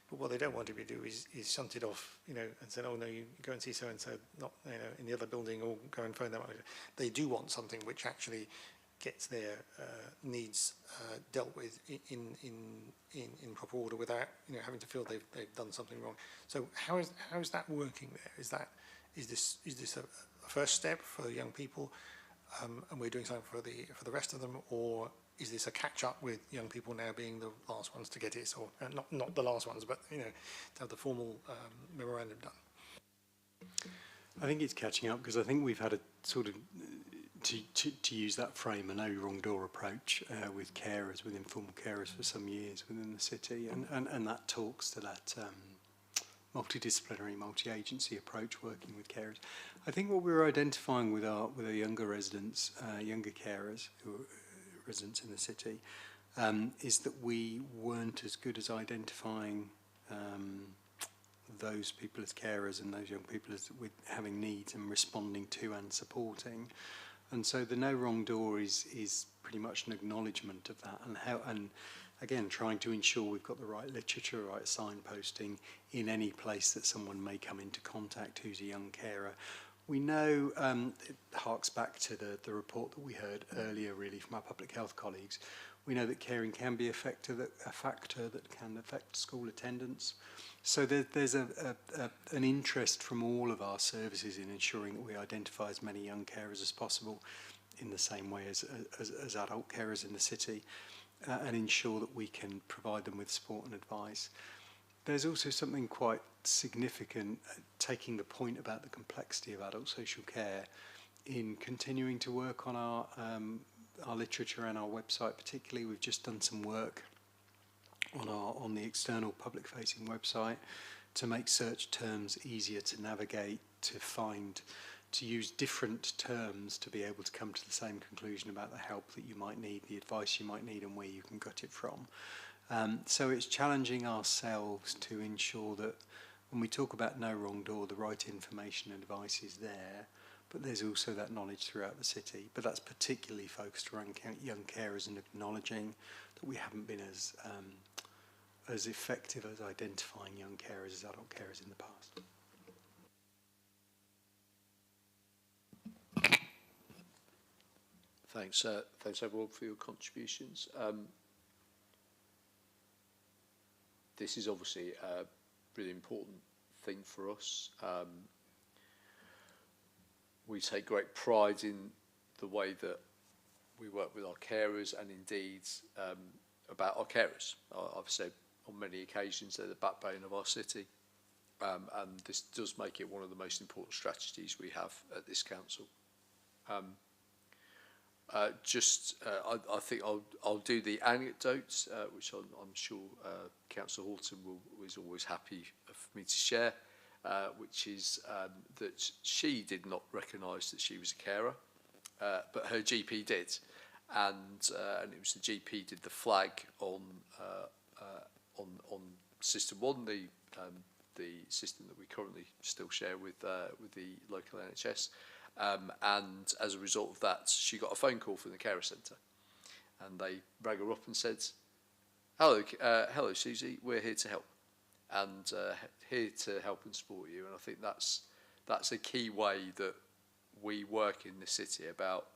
But what they don't want to be do is shunt it off, you know, and say, oh no, you go and see so and so, not, you know, in the other building, or go and phone them. They do want something which actually gets their needs dealt with in proper order, without, you know, having to feel they've done something wrong. So how is that working there? Is this a first step for young people, and we're doing something for the rest of them, or is this a catch up with young people now being the last ones to get it, or not the last ones, but, you know, to have the formal memorandum done? I think it's catching up, because I think we've had a sort of, to use that frame, a no wrong door approach with carers, with informal carers for some years within the city, and that talks to that multidisciplinary, multi-agency approach working with carers. I think what we're identifying with our younger residents, younger carers who are residents in the city, is that we weren't as good as identifying those people as carers and those young people as with having needs and responding to and supporting. And so the no wrong door is pretty much an acknowledgement of that, and again, trying to ensure we've got the right literature, right signposting in any place that someone may come into contact who's a young carer. We know, it harks back to the report that we heard earlier really from our public health colleagues, we know that caring can be a factor that can affect school attendance. So there's an interest from all of our services in ensuring that we identify as many young carers as possible in the same way as adult carers in the city, and ensure that we can provide them with support and advice. There's also something quite significant, taking the point about the complexity of adult social care, in continuing to work on our literature and our website. Particularly, we've just done some work on the external public-facing website to make search terms easier to navigate, to find, to use different terms to be able to come to the same conclusion about the help that you might need, the advice you might need, and where you can get it from. So it's challenging ourselves to ensure that when we talk about no wrong door, the right information and advice is there, but there's also that knowledge throughout the city. But that's particularly focused around young carers and acknowledging that we haven't been as effective as identifying young carers as adult carers in the past. Thanks everyone for your contributions. This is obviously a really important thing for us. We take great pride in the way that we work with our carers, and indeed about our carers. I've said on many occasions they're the backbone of our city, and this does make it one of the most important strategies we have at this council. I think I'll do the anecdotes, which I'm sure Councillor Horton is always happy for me to share, which is that she did not recognise that she was a carer, but her GP did, and it was the GP did the flag on System 1, the system that we currently still share with the local NHS. And as a result of that, she got a phone call from the carer centre, and they rang her up and said, hello Susie, we're here to help, and here to help and support you. And I think that's a key way that we work in the city, about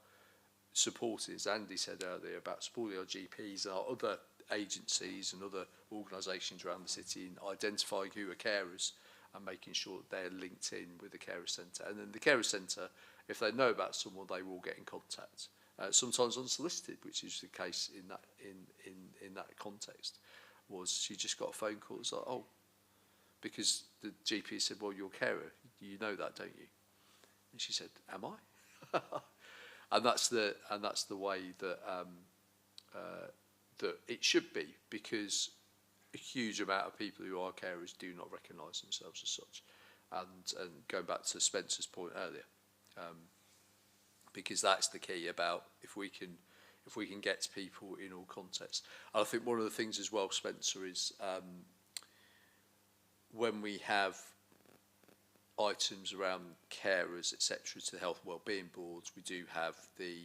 supporting, as Andy said earlier, about supporting our GPs and our other agencies and other organisations around the city in identifying who are carers and making sure that they're linked in with the carer centre. And then the carer centre, if they know about someone, they will get in contact, sometimes unsolicited, which is the case in that context. Was she just got a phone call? It's like, oh, because the GP said, well, you're a carer, you know that, don't you? And she said, am I? and that's the way that that it should be, because a huge amount of people who are carers do not recognise themselves as such. And going back to Spencer's point earlier, because that's the key about if we can get to people in all contexts. And I think one of the things as well, Spencer, is when we have items around carers, etc., to the health and wellbeing boards, we do have the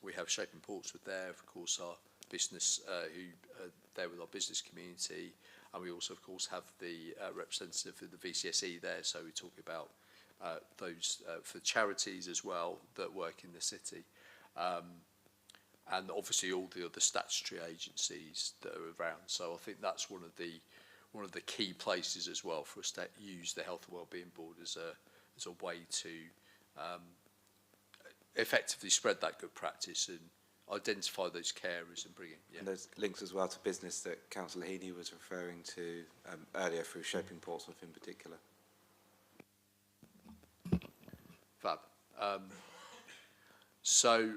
we have Shaping Portsmouth there, of course, our business who are there with our business community, and we also, of course, have the representative of the VCSE there. So we're talking about those for charities as well that work in the city, and obviously all the other statutory agencies that are around. So I think that's one of the key places as well for us to use the Health and Wellbeing Board as a way to effectively spread that good practice and identify those carers and bring in. Yeah. And there's links as well to business that Councillor Heaney was referring to earlier through Shaping Portsmouth in particular. Fab. So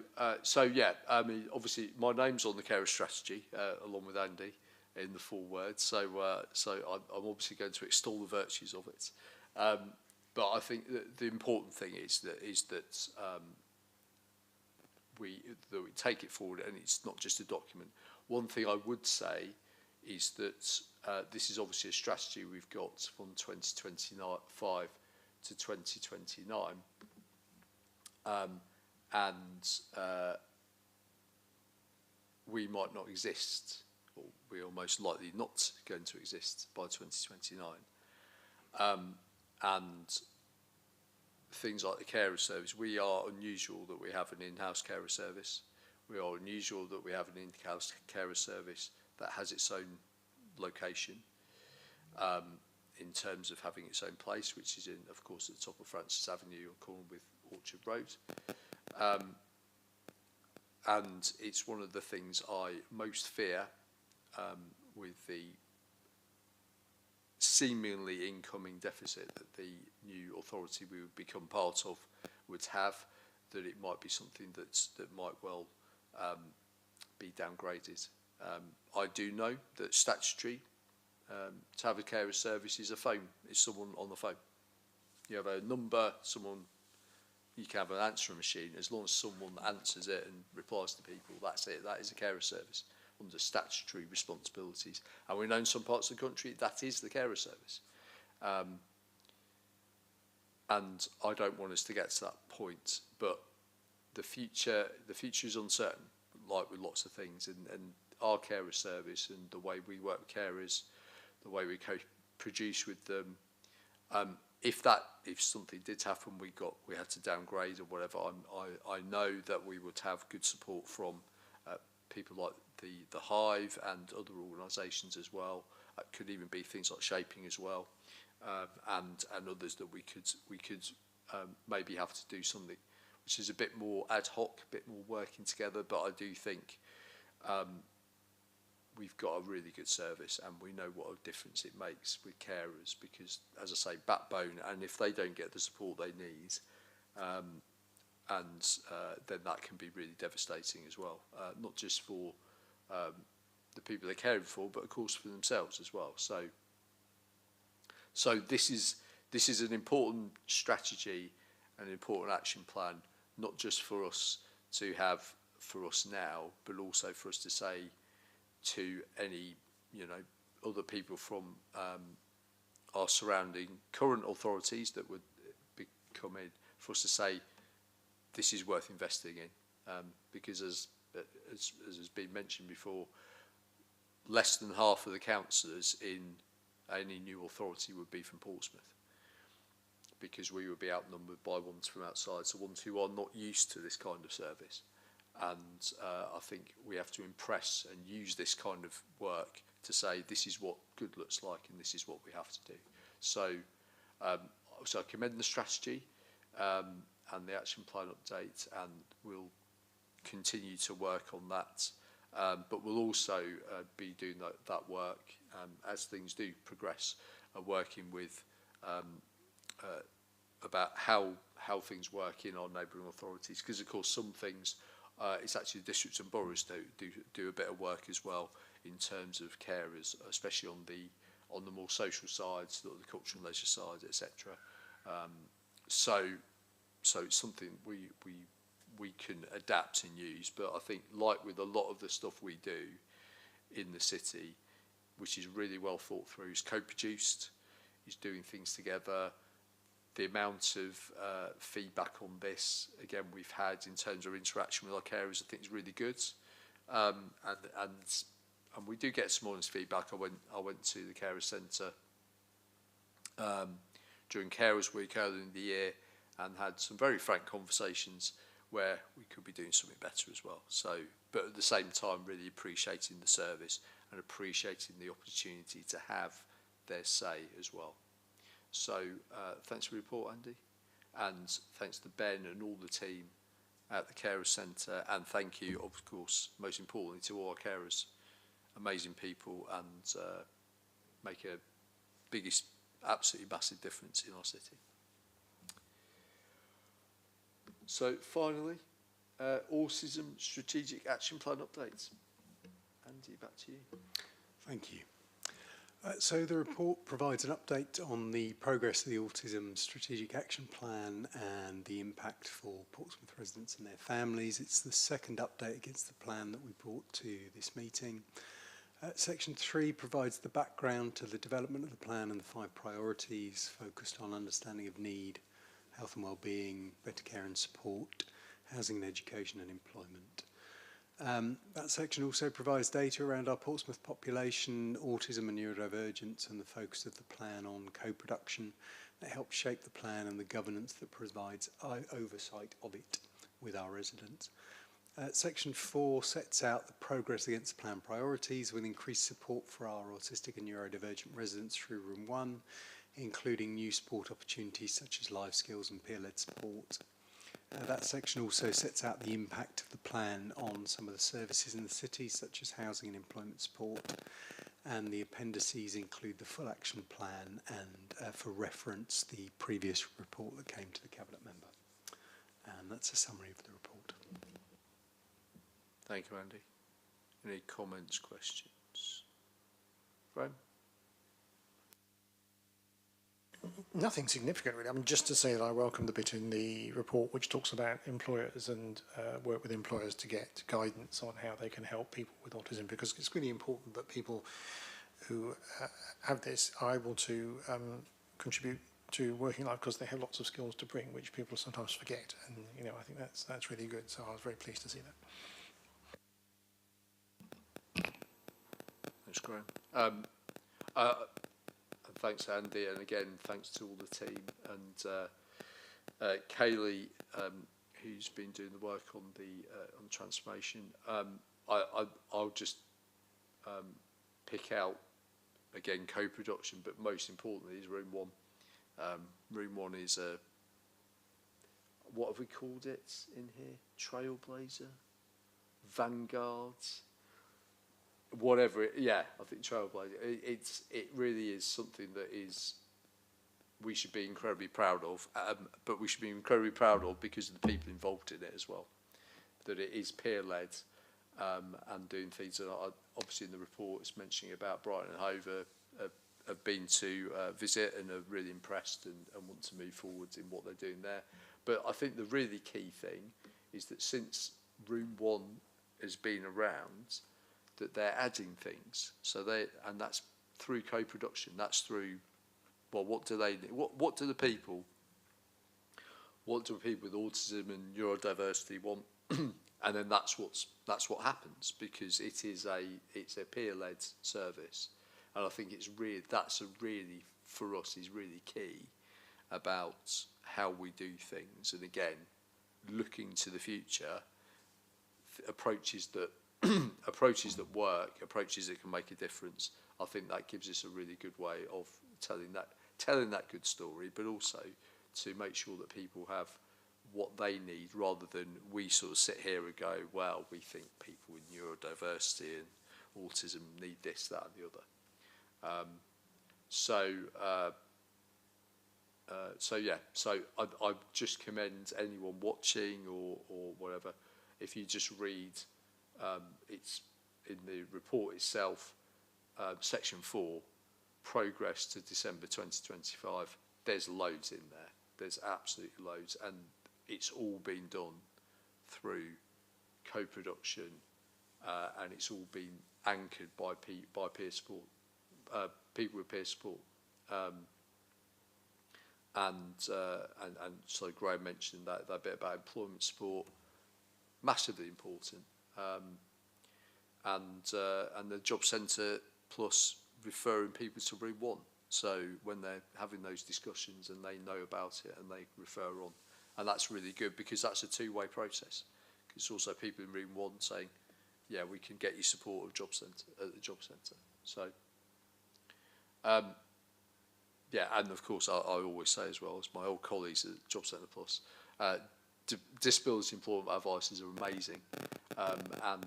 yeah, I mean, obviously my name's on the carer strategy along with Andy in the full words. So I'm obviously going to extol the virtues of it. But I think that the important thing is that we take it forward, and it's not just a document. One thing I would say is that this is obviously a strategy we've got from 2025 to 2029, and we might not exist, or we are most likely not going to exist by 2029. And things like the carer service, we are unusual that we have an in-house carer service. We are unusual that we have an in-house carer service that has its own location in terms of having its own place, which is in, of course, at the top of Francis Avenue on corner with Orchard Road. And it's one of the things I most fear with the seemingly incoming deficit that the new authority we would become part of would have, that it might be something that might well be downgraded. I do know that statutory to have a carer service is a phone, it's someone on the phone. You have a number, someone, you can have an answering machine, as long as someone answers it and replies to people, that's it, that is a carer service under statutory responsibilities. And we know in some parts of the country that is the carer service. And I don't want us to get to that point, but the future is uncertain, like with lots of things, and our carer service and the way we work with carers, the way we co-produce with them, if something did happen, we had to downgrade or whatever, I know that we would have good support from people like the Hive and other organisations as well. It could even be things like Shaping as well, and others that we could maybe have to do something which is a bit more ad hoc, a bit more working together. But I do think we've got a really good service, and we know what a difference it makes with carers, because, as I say, backbone, and if they don't get the support they need, then that can be really devastating as well, not just for the people they're caring for, but of course for themselves as well. So this is an important strategy, an important action plan, not just for us to have for us now, but also for us to say to any other people from our surrounding current authorities that would be coming, for us to say this is worth investing in, because as has been mentioned before, less than half of the councillors in any new authority would be from Portsmouth, because we would be outnumbered by ones from outside, so ones who are not used to this kind of service. And I think we have to impress and use this kind of work to say this is what good looks like and this is what we have to do. So I commend the strategy and the action plan update, and we'll continue to work on that. But we'll also be doing that work as things do progress, working with about how things work in our neighbouring authorities, because of course some things it's actually the districts and boroughs do a bit of work as well in terms of carers, especially on the more social sides, the cultural and leisure side, etc. So it's something we can adapt and use. But I think, like with a lot of the stuff we do in the city, which is really well thought through, is co-produced, is doing things together. the amount of feedback on this, again, we've had in terms of interaction with our carers, I think is really good. And we do get some honest feedback. I went to the carer centre during Carers Week earlier in the year and had some very frank conversations where we could be doing something better as well. So, but at the same time, really appreciating the service and appreciating the opportunity to have their say as well. So, thanks for the report, Andy, and thanks to Ben and all the team at the Carer Centre, and thank you, of course, most importantly, to all our carers, amazing people, and make a biggest, absolutely massive difference in our city. So finally, Autism Strategic Action Plan updates. Andy, back to you. Thank you. So the report provides an update on the progress of the Autism Strategic Action Plan and the impact for Portsmouth residents and their families. It's the second update against the plan that we brought to this meeting. Section 3 provides the background to the development of the plan and the 5 priorities focused on understanding of need, health and well-being, better care and support, housing and education and employment. That section also provides data around our Portsmouth population, autism and neurodivergence, and the focus of the plan on co-production that helps shape the plan and the governance that provides oversight of it with our residents. Section 4 sets out the progress against the plan priorities with increased support for our autistic and neurodivergent residents through Room 1, including new sport opportunities such as life skills and peer-led sport. That section also sets out the impact of the plan on some of the services in the city, such as housing and employment support, and the appendices include the full action plan and, for reference, the previous report that came to the Cabinet member. And that's a summary of the report. Thank you, Andy. Any comments, questions? Graham? Nothing significant, really. I mean, just to say that I welcome the bit in the report which talks about employers and work with employers to get guidance on how they can help people with autism, because it's really important that people who have this are able to contribute to working life, because they have lots of skills to bring, which people sometimes forget. And, you know, I think that's really good. So I was very pleased to see that. Thanks, Graham. Thanks, Andy, and again, thanks to all the team and Kaylee, who's been doing the work on the transformation. I'll just pick out again co-production, but most importantly is Room 1. Room 1 is a, what have we called it in here? Trailblazer, Vanguard. Whatever, I think Trailblazer. It really is something that we should be incredibly proud of, but we should be incredibly proud of because of the people involved in it as well. That it is peer-led and doing things that are obviously in the report. It's mentioning about Brighton and Hove have been to visit and are really impressed and want to move forward in what they're doing there. But I think the really key thing is that since Room 1 has been around, that they're adding things. So and that's through co-production. That's through, well, what do they need? What do people with autism and neurodiversity want? And then that's what happens, because it's a peer-led service. And I think that's really for us is really key about how we do things. And again, looking to the future, approaches that work, approaches that can make a difference. I think that gives us a really good way of telling that good story, but also to make sure that people have what they need, rather than we sort of sit here and go, well, we think people with neurodiversity and autism need this, that and the other. So I just commend anyone watching or whatever, if you just read, it's in the report itself, section 4, progress to December 2025. There's loads in there. There's absolutely loads, and it's all been done through co-production, and it's all been anchored by peer support, people with peer support, and so Graham mentioned that bit about employment support, massively important, and the job centre plus referring people to Room 1. So when they're having those discussions and they know about it and they refer on, and that's really good because that's a two-way process. It's also people in Room 1 saying, yeah, we can get you support at the job centre. So, yeah, and of course I always say as well as my old colleagues at Job Centre Plus, disability employment advices are amazing, and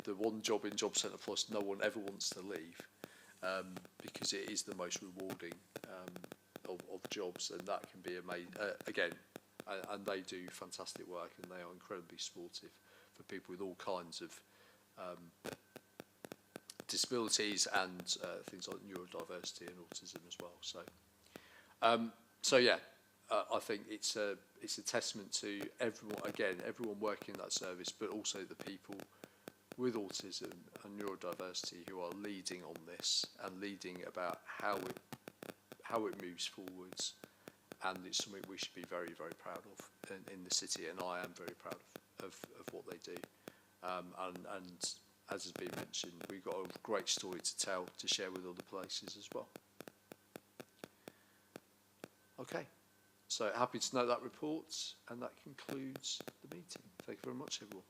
the one job in Job Centre Plus no one ever wants to leave, because it is the most rewarding of jobs, and that can be amazing. Again, and they do fantastic work, and they are incredibly supportive for people with all kinds of disabilities and things like neurodiversity and autism as well. So yeah, I think it's a testament to everyone working in that service, but also the people with autism and neurodiversity who are leading on this and leading about how it moves forwards, and it's something we should be very, very proud of in the city, and I am very proud of what they do, and as has been mentioned, we've got a great story to tell, to share with other places as well. Okay, so happy to note that report, and that concludes the meeting. Thank you very much, everyone.